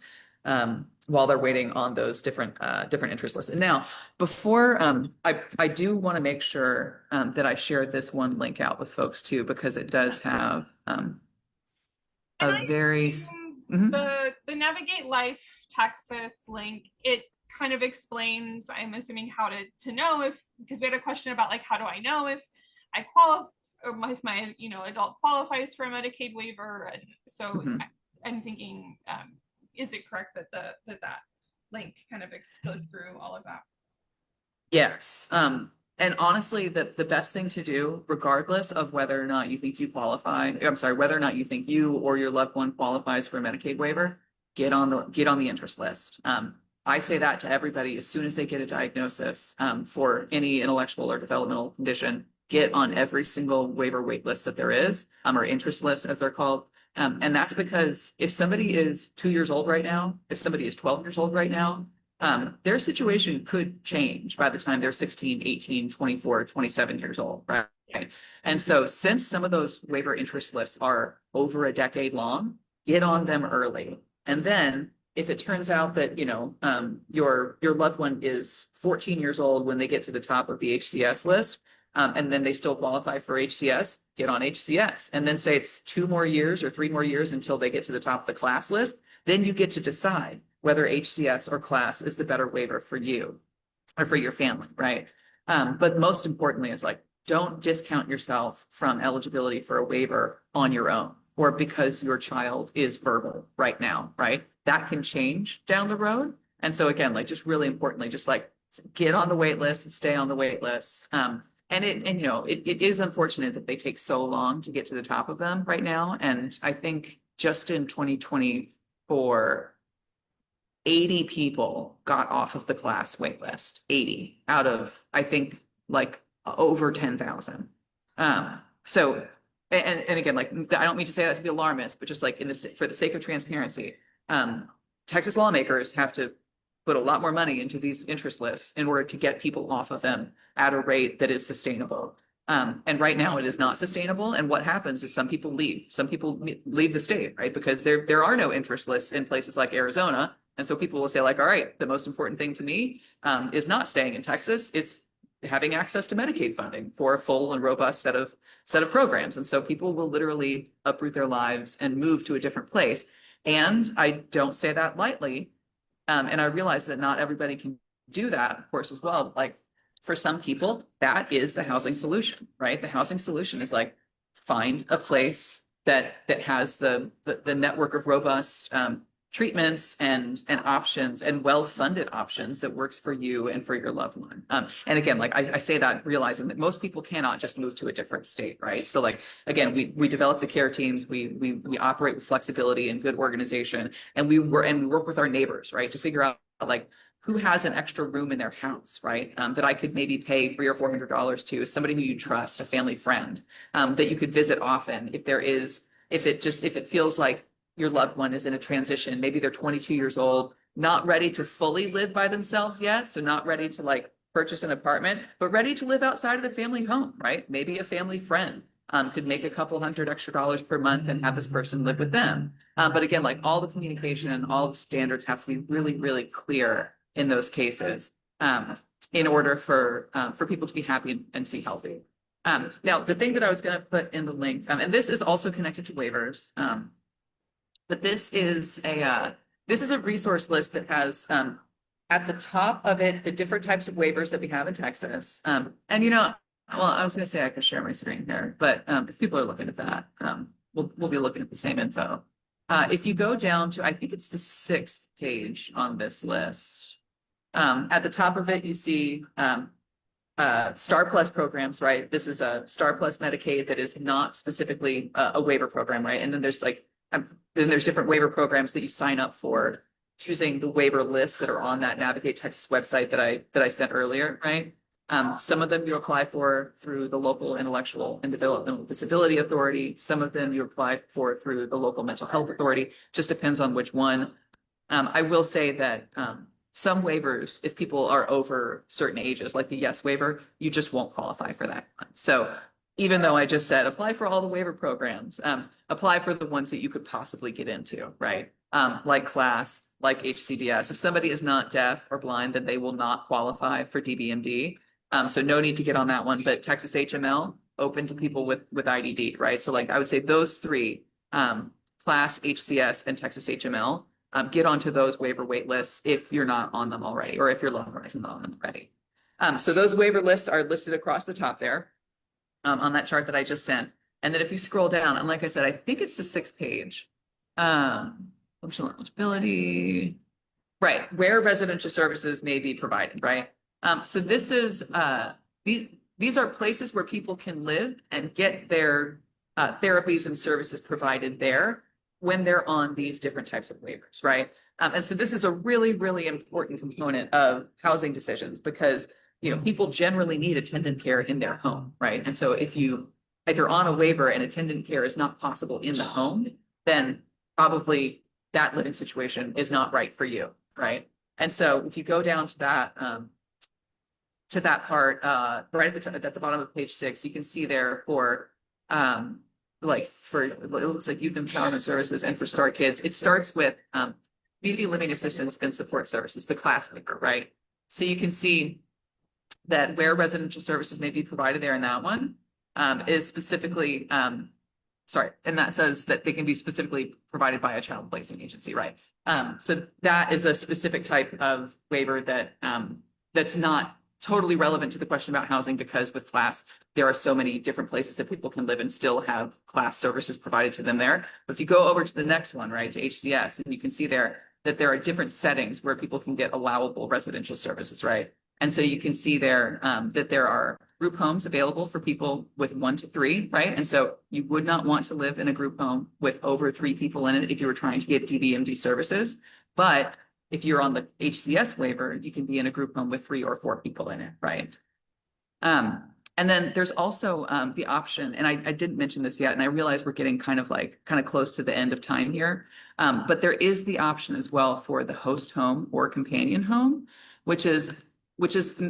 [SPEAKER 2] while they're waiting on those different interest lists. And now, before I do want to make sure that I share this one link out with folks too, because it does have a very
[SPEAKER 1] the Navigate Life Texas link. It kind of explains, I'm assuming, how to know if, because we had a question about like, how do I know if I qualify, or if my, you know, adult qualifies for a Medicaid waiver. And so I'm thinking, is it correct that that link kind of goes through all of that?
[SPEAKER 2] Yes. And honestly, the best thing to do, regardless of whether or not you think you qualify, I'm sorry, whether or not you think you or your loved one qualifies for a Medicaid waiver, get on the interest list. I say that to everybody as soon as they get a diagnosis for any intellectual or developmental condition. Get on every single waiver wait list that there is, or interest list as they're called. And that's because if somebody is 2 years old right now, if somebody is 12 years old right now, their situation could change by the time they're 16, 18, 24, 27 years old, right? And so since some of those waiver interest lists are over a decade long, get on them early. And then if it turns out that, you know, your loved one is 14 years old when they get to the top of the HCS list, and then they still qualify for HCS, get on HCS. And then say it's 2 more years or 3 more years until they get to the top of the class list, then you get to decide whether HCS or class is the better waiver for you or for your family, right? But most importantly is like, don't discount yourself from eligibility for a waiver on your own or because your child is verbal right now, right? That can change down the road. And so again, like just really importantly, just like get on the wait list and stay on the wait list. It is unfortunate that they take so long to get to the top of them right now. And I think just in 2024, 80 people got off of the class wait list, 80 out of, I think, like over 10,000. So, and again, like, I don't mean to say that to be alarmist, but just like for the sake of transparency, Texas lawmakers have to put a lot more money into these interest lists in order to get people off of them at a rate that is sustainable. And right now it is not sustainable. And what happens is some people leave. Some people leave the state, right? Because there are no interest lists in places like Arizona. And so people will say like, all right, the most important thing to me is not staying in Texas. It's having access to Medicaid funding for a full and robust set of programs. And so people will literally uproot their lives and move to a different place. And I don't say that lightly. And I realize that not everybody can do that, of course, as well. Like for some people, that is the housing solution, right? The housing solution is like find a place that has the network of robust treatments and options and well-funded options that works for you and for your loved one. And again, like I say that realizing that most people cannot just move to a different state, right? So like, again, we develop the care teams, we operate with flexibility and good organization, and we work with our neighbors, right? To figure out like who has an extra room in their house, right? That I could maybe pay $300 or $400 to, somebody who you trust, a family friend, that you could visit often if it feels like your loved one is in a transition. Maybe they're 22 years old, not ready to fully live by themselves yet. So not ready to like purchase an apartment, but ready to live outside of the family home, right? Maybe a family friend could make a couple $100 extra per month and have this person live with them. But again, like all the communication and all the standards have to be really, really clear in those cases in order for people to be happy and to be healthy. Now, the thing that I was going to put in the link, and this is also connected to waivers, but this is a resource list that has at the top of it the different types of waivers that we have in Texas. And well, I was going to say I could share my screen here, but if people are looking at that, we'll be looking at the same info. If you go down to, I think it's the 6th page on this list. At the top of it, you see Star Plus programs, right? This is a Star Plus Medicaid that is not specifically a waiver program, right? And then there's like then there's different waiver programs that you sign up for using the waiver lists that are on that Navigate Texas website that I sent earlier, right? Some of them you apply for through the local intellectual and developmental disability authority. Some of them you apply for through the local mental health authority. Just depends on which one. I will say that some waivers, if people are over certain ages, like the yes waiver, you just won't qualify for that one. So even though I just said apply for all the waiver programs, apply for the ones that you could possibly get into, right? Like class, like HCBS. If somebody is not deaf or blind, then they will not qualify for DBMD. So no need to get on that one, but Texas HML, open to people with IDD, right? So like I would say those three, class, HCS, and Texas HML, get onto those waiver wait lists if you're not on them already, or if your loved one isn't on them already. So those waiver lists are listed across the top there. On that chart that I just sent. And then if you scroll down, and like I said, I think it's the 6th page, functional eligibility, right, where residential services may be provided, right? So this is, these are places where people can live and get their therapies and services provided there when they're on these different types of waivers, right? And so this is a really, really important component of housing decisions because people generally need attendant care in their home, right? And so if you're on a waiver and attendant care is not possible in the home, then probably that living situation is not right for you, right? And so if you go down to that part, right at the bottom of page 6, you can see there for it looks like youth empowerment services and for STAR Kids, it starts with community living assistance and support services, the class waiver, right? So you can see that where residential services may be provided there in that one is specifically, and that says that they can be specifically provided by a child placement agency, right? So that is a specific type of waiver that that's not totally relevant to the question about housing because with class, there are so many different places that people can live and still have class services provided to them there. But if you go over to the next one, right, to HCS, and you can see there that there are different settings where people can get allowable residential services, right? And so you can see there that there are group homes available for people with 1 to 3, right? And so you would not want to live in a group home with over 3 people in it if you were trying to get DBMD services. But if you're on the HCS waiver, you can be in a group home with 3 or 4 people in it, right? And then there's also the option, and I didn't mention this yet, and I realize we're getting kind of close to the end of time here. But there is the option as well for the host home or companion home, which is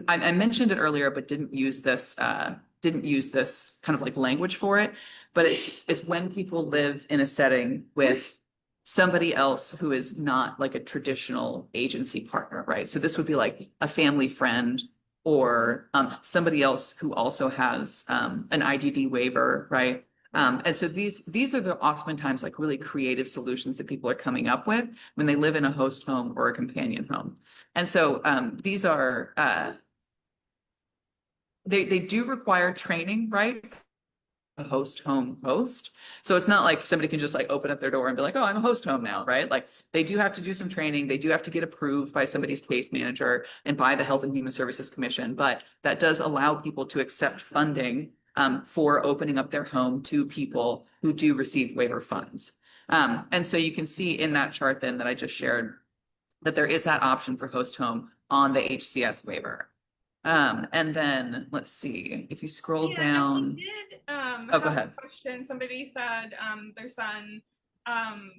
[SPEAKER 2] I mentioned it earlier, but didn't use this kind of like language for it. But it's when people live in a setting with somebody else who is not like a traditional agency partner, right? So this would be like a family friend or somebody else who also has an IDD waiver, right? And so these are the oftentimes like really creative solutions that people are coming up with when they live in a host home or a companion home. And so these are they do require training, right? A host home host. So it's not like somebody can just like open up their door and be like, oh, I'm a host home now, right? Like they do have to do some training. They do have to get approved by somebody's case manager and by the Health and Human Services Commission. But that does allow people to accept funding for opening up their home to people who do receive waiver funds. And so you can see in that chart then that I just shared that there is that option for host home on the HCS waiver. And then let's see if you scroll down.
[SPEAKER 1] We did
[SPEAKER 2] Oh, go
[SPEAKER 1] have
[SPEAKER 2] ahead.
[SPEAKER 1] a question. Somebody said their son um,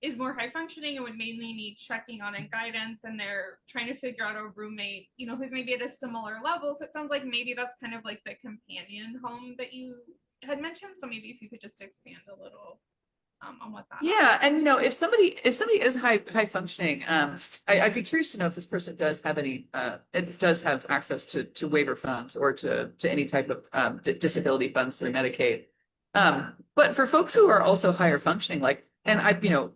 [SPEAKER 1] is more high functioning and would mainly need checking on and guidance, and they're trying to figure out a roommate, you know, who's maybe at a similar level. So it sounds like maybe that's kind of like the companion home that you had mentioned. So maybe if you could just expand a little on what that.
[SPEAKER 2] Yeah, and you know, if somebody is high functioning, I'd be curious to know if this person does have any it does have access to waiver funds or to any type of disability funds through Medicaid. But for folks who are also higher functioning, like, and I, you know,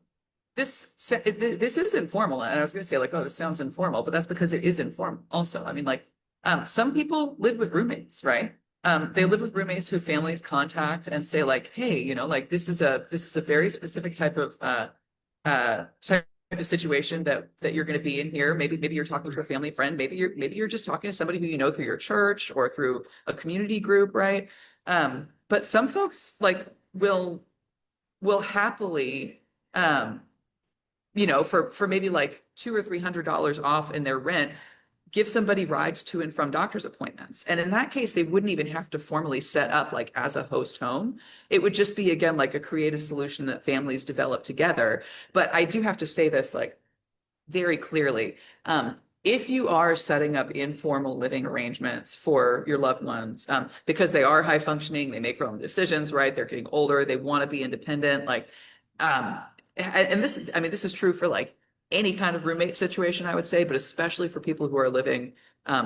[SPEAKER 2] this is informal, and I was going to say like, oh, this sounds informal, but that's because it is informal. Also, I mean, like, some people live with roommates, right? They live with roommates who families contact and say like, hey, you know, like this is a very specific type of situation that you're going to be in here. Maybe you're talking to a family friend. Maybe you're just talking to somebody who you know through your church or through a community group, right? But some folks like will happily, you know, for maybe like $200 or $300 off in their rent, give somebody rides to and from doctor's appointments. And in that case, they wouldn't even have to formally set up like as a host home. It would just be, again, like a creative solution that families develop together. But I do have to say this like very clearly. If you are setting up informal living arrangements for your loved ones, because they are high functioning, they make their own decisions, right? They're getting older, they want to be independent. Like, and this, I mean, this is true for like any kind of roommate situation, I would say, but especially for people who are living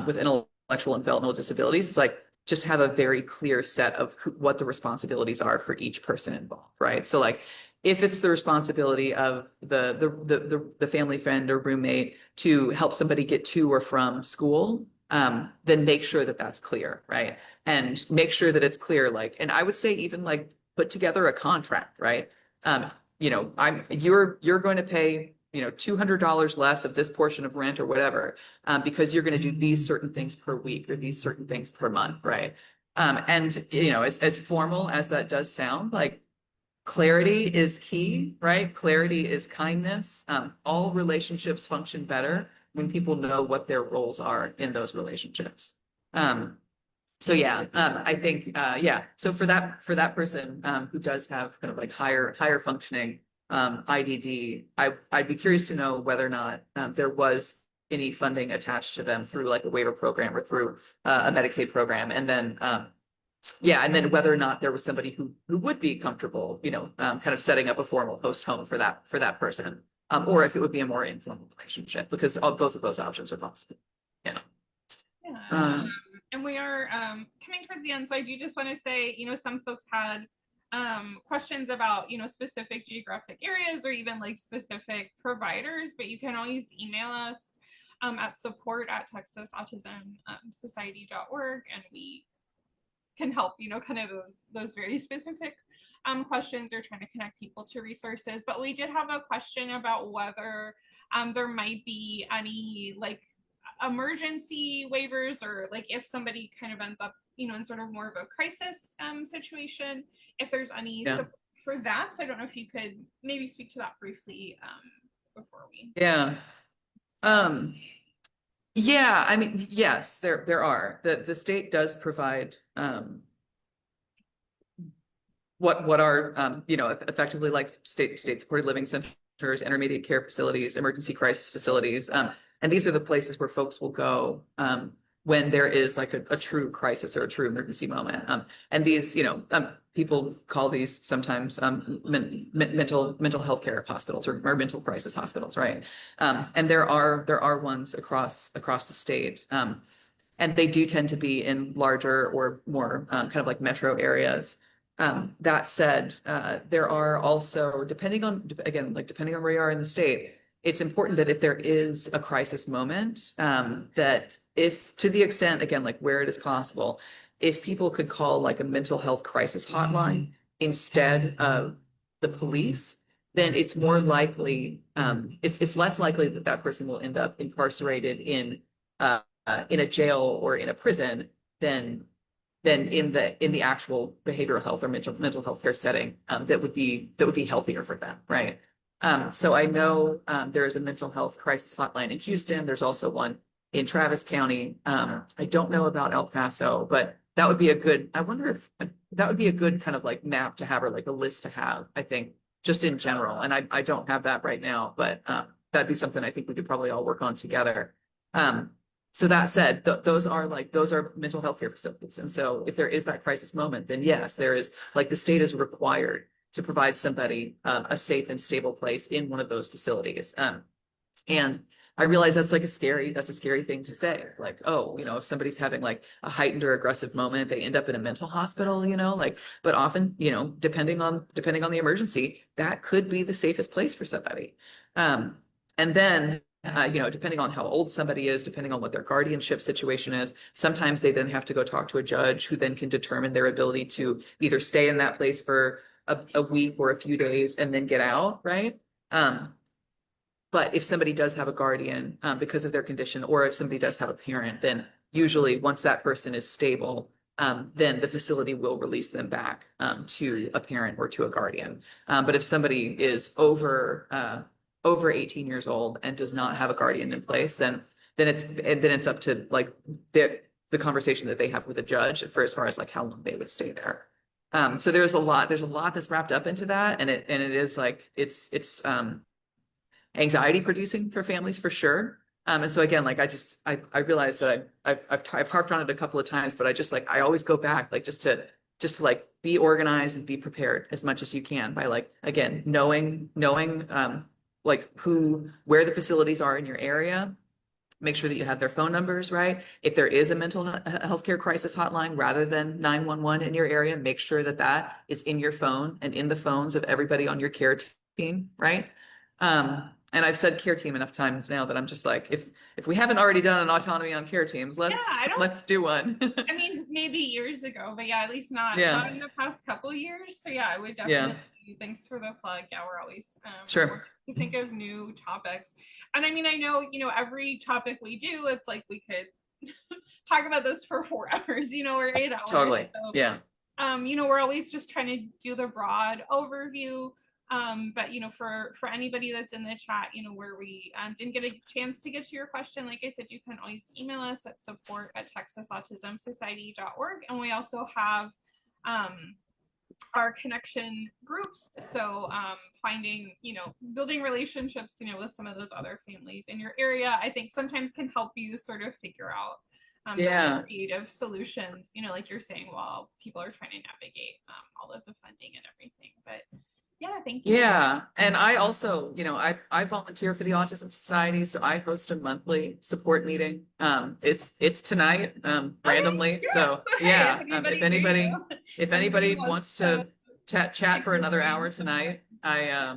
[SPEAKER 2] with intellectual and developmental disabilities, it's like just have a very clear set of what the responsibilities are for each person involved, right? So like if it's the responsibility of the family friend or roommate to help somebody get to or from school, then make sure that that's clear, right? And make sure that it's clear, like, and I would say even like put together a contract, right? You know, you're going to pay, you know, $200 less of this portion of rent or whatever, because you're going to do these certain things per week or these certain things per month, right? And you know, as formal as that does sound, like clarity is key, right? Clarity is kindness. All relationships function better when people know what their roles are in those relationships. So yeah, I think yeah. So for that person who does have kind of like higher functioning IDD, I'd be curious to know whether or not there was any funding attached to them through like a waiver program or through a Medicaid program, and then yeah, and then whether or not there was somebody who would be comfortable, you know, kind of setting up a formal host home for that person, or if it would be a more informal relationship, because both of those options are possible. Yeah.
[SPEAKER 1] Yeah. And we are coming towards the end, so I do just want to say, you know, some folks had questions about, you know, specific geographic areas or even like specific providers, but you can always email us at support@texasautismsociety.org, and we can help, you know, kind of those very specific questions or trying to connect people to resources. But we did have a question about whether there might be any like emergency waivers, or like if somebody kind of ends up, in sort of more of a crisis situation, if there's any support for that. So I don't know if you could maybe speak to that briefly before we.
[SPEAKER 2] Yeah. Yeah, I mean, yes, there are. The state does provide what are effectively like state supported living centers, intermediate care facilities, emergency crisis facilities. And these are the places where folks will go when there is like a true crisis or a true emergency moment. And these, people call these sometimes mental health care hospitals or mental crisis hospitals, right? And there are ones across the state. And they do tend to be in larger or more kind of like metro areas. That said, there are also, depending on where you are in the state, it's important that if there is a crisis moment, that if to the extent, again, like where it is possible, if people could call like a mental health crisis hotline instead of the police, then it's more likely, it's less likely that that person will end up incarcerated in a jail or in a prison than in the actual behavioral health or mental health care setting that would be healthier for them, right? So I know there is a mental health crisis hotline in Houston. There's also one in Travis County. I don't know about El Paso, but that would be a good, I wonder if that would be a good kind of like map to have or like a list to have, I think, just in general. And I don't have that right now, but that'd be something I think we could probably all work on together. So that said, those are mental health care facilities. And so if there is that crisis moment, then yes, there is like the state is required to provide somebody a safe and stable place in one of those facilities. And I realize that's a scary thing to say. Like, oh, if somebody's having like a heightened or aggressive moment, they end up in a mental hospital, but often, depending on the emergency, that could be the safest place for somebody. And then depending on how old somebody is, depending on what their guardianship situation is, sometimes they then have to go talk to a judge who then can determine their ability to either stay in that place for a week or a few days and then get out, right? But if somebody does have a guardian because of their condition, or if somebody does have a parent, then usually once that person is stable, then the facility will release them back to a parent or to a guardian. But if somebody is over 18 years old and does not have a guardian in place, then it's up to like the conversation that they have with a judge for as far as like how long they would stay there. So there's a lot that's wrapped up into that, and it is like it's anxiety producing for families for sure. And so again, like I realize that I've harped on it a couple of times, but I always go back like just to like be organized and be prepared as much as you can by like, again, knowing like where the facilities are in your area. Make sure that you have their phone numbers, right? If there is a mental health care crisis hotline rather than 911 in your area, make sure that that is in your phone and in the phones of everybody on your care team, right? And I've said care team enough times now that I'm just like, if we haven't already done an autonomy on care teams, let's do one.
[SPEAKER 1] I mean, maybe years ago, but yeah, at least not in the past couple years. So yeah, I would definitely. Thanks for the plug. Yeah, we're always
[SPEAKER 2] sure
[SPEAKER 1] to think of new topics. And I mean, I know every topic we do, it's like we could talk about this for 4 hours, or 8 hours.
[SPEAKER 2] Totally. So, yeah.
[SPEAKER 1] We're always just trying to do the broad overview. But for anybody that's in the chat, where we didn't get a chance to get to your question, like I said, you can always email us at support@texasautismsociety.org. And we also have our connection groups. So finding, building relationships, with some of those other families in your area, I think sometimes can help you sort of figure out creative solutions, like you're saying, while people are trying to navigate all of the funding and everything. But yeah, thank you.
[SPEAKER 2] Yeah. And I also, I volunteer for the Autism Society, so I host a monthly support meeting. It's tonight, randomly. So yeah, if anybody wants to chat for another hour tonight, I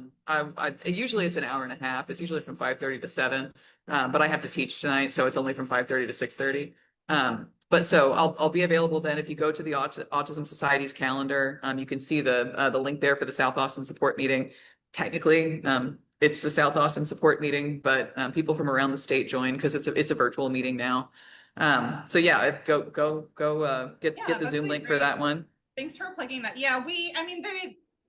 [SPEAKER 2] usually it's an hour and a half. It's usually from 5:30 to 7. But I have to teach tonight, so it's only from 5:30 to 6:30. But so I'll be available then. If you go to the Autism Society's calendar, you can see the link there for the South Austin support meeting. Technically, it's the South Austin support meeting, but people from around the state join because it's a virtual meeting now. So yeah, get
[SPEAKER 1] Yeah,
[SPEAKER 2] the
[SPEAKER 1] that's
[SPEAKER 2] Zoom
[SPEAKER 1] really
[SPEAKER 2] link for
[SPEAKER 1] great.
[SPEAKER 2] that one.
[SPEAKER 1] Thanks for plugging that. Yeah, I mean,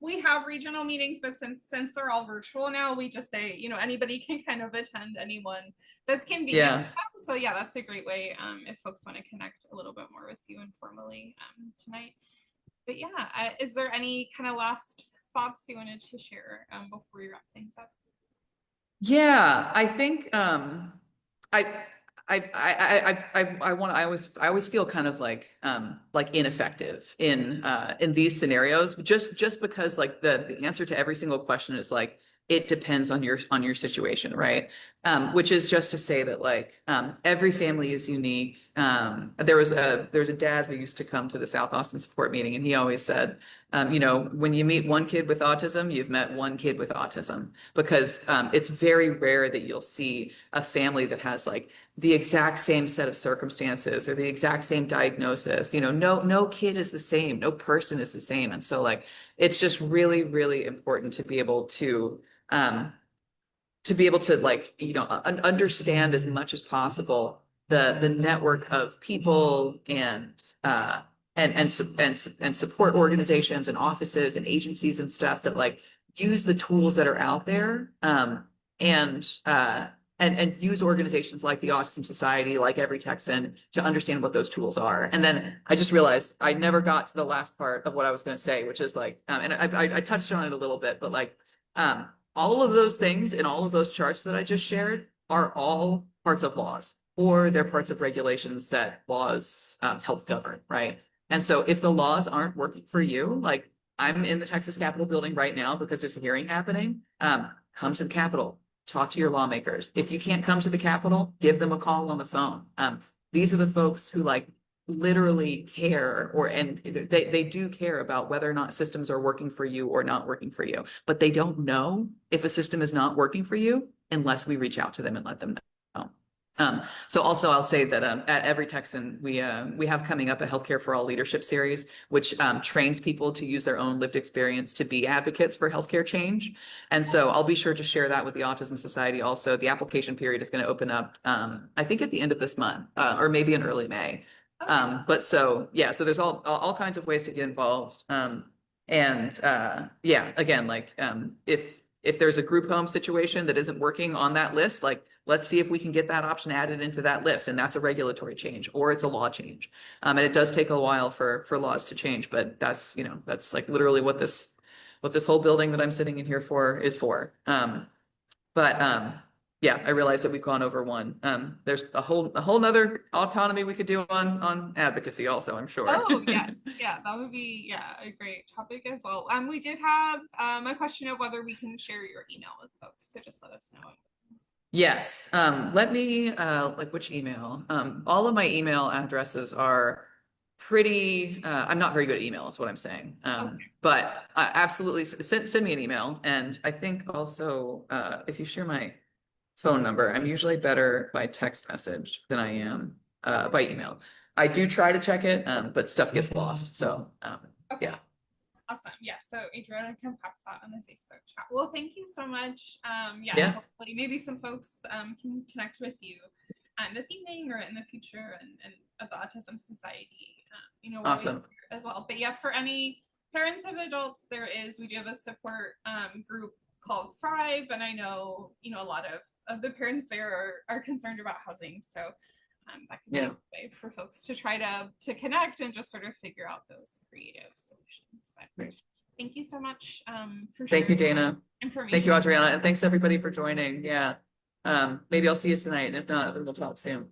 [SPEAKER 1] we have regional meetings, but since they're all virtual now, we just say, anybody can kind of attend anyone that's convenient.
[SPEAKER 2] Yeah.
[SPEAKER 1] So yeah, that's a great way if folks want to connect a little bit more with you informally tonight. But yeah, is there any kind of last thoughts you wanted to share before we wrap things up?
[SPEAKER 2] Yeah, I think I I always feel kind of like ineffective in these scenarios just because like the answer to every single question is like it depends on your situation, right? Which is just to say that like every family is unique. There was a dad who used to come to the South Austin support meeting, and he always said, when you meet one kid with autism, you've met one kid with autism, because it's very rare that you'll see a family that has like the exact same set of circumstances or the exact same diagnosis. No kid is the same, no person is the same. And so like it's just really, really important um, to be able to like, understand as much as possible the network of people and support organizations and offices and agencies and stuff that like use the tools that are out there, and use organizations like the Autism Society, like Every Texan, to understand what those tools are. And then I just realized I never got to the last part of what I was going to say, which is like, and I touched on it a little bit, but like, all of those things in all of those charts that I just shared are all parts of laws, or they're parts of regulations that laws help govern, right? And so if the laws aren't working for you, like I'm in the Texas Capitol building right now because there's a hearing happening, come to the Capitol, talk to your lawmakers. If you can't come to the Capitol, give them a call on the phone. These are the folks who like literally care, and they do care about whether or not systems are working for you or not working for you, but they don't know if a system is not working for you unless we reach out to them and let them know. So also I'll say that at Every Texan, we have coming up a Healthcare for All leadership series, which trains people to use their own lived experience to be advocates for healthcare change. And so I'll be sure to share that with the Autism Society also. The application period is going to open up, I think at the end of this month, or maybe in early May.
[SPEAKER 1] Okay.
[SPEAKER 2] But so yeah, so there's all kinds of ways to get involved. Yeah, again, like if there's a group home situation that isn't working on that list, like let's see if we can get that option added into that list. And that's a regulatory change or it's a law change. And it does take a while for laws to change, but that's like literally what this whole building that I'm sitting in here for is for. But yeah, I realize that we've gone over one. There's a whole nother autonomy we could do on advocacy also, I'm sure.
[SPEAKER 1] Oh yes, yeah, that would be a great topic as well. We did have a question of whether we can share your email with folks, so just let us know.
[SPEAKER 2] Yes. Let me like which email? All of my email addresses are pretty I'm not very good at email is what I'm saying.
[SPEAKER 1] Okay.
[SPEAKER 2] But absolutely send me an email. And I think also if you share my phone number, I'm usually better by text message than I am by email. I do try to check it, but stuff gets lost. So
[SPEAKER 1] Okay.
[SPEAKER 2] yeah.
[SPEAKER 1] Awesome. Yeah. So Adriana can pass that on the Facebook chat. Well, thank you so much.
[SPEAKER 2] Yeah.
[SPEAKER 1] Hopefully maybe some folks can connect with you this evening or in the future and of the Autism Society,
[SPEAKER 2] Awesome.
[SPEAKER 1] as well. But yeah, for any parents of adults, we do have a support group called Thrive. And I know, a lot of the parents there are concerned about housing. So that could be a way for folks to try to connect and just sort of figure out those creative solutions. But thank you so much for sharing.
[SPEAKER 2] Thank you, Dana.
[SPEAKER 1] Information.
[SPEAKER 2] Thank you, Adriana, and thanks everybody for joining. Yeah. Maybe I'll see you tonight, and if not, then we'll talk soon.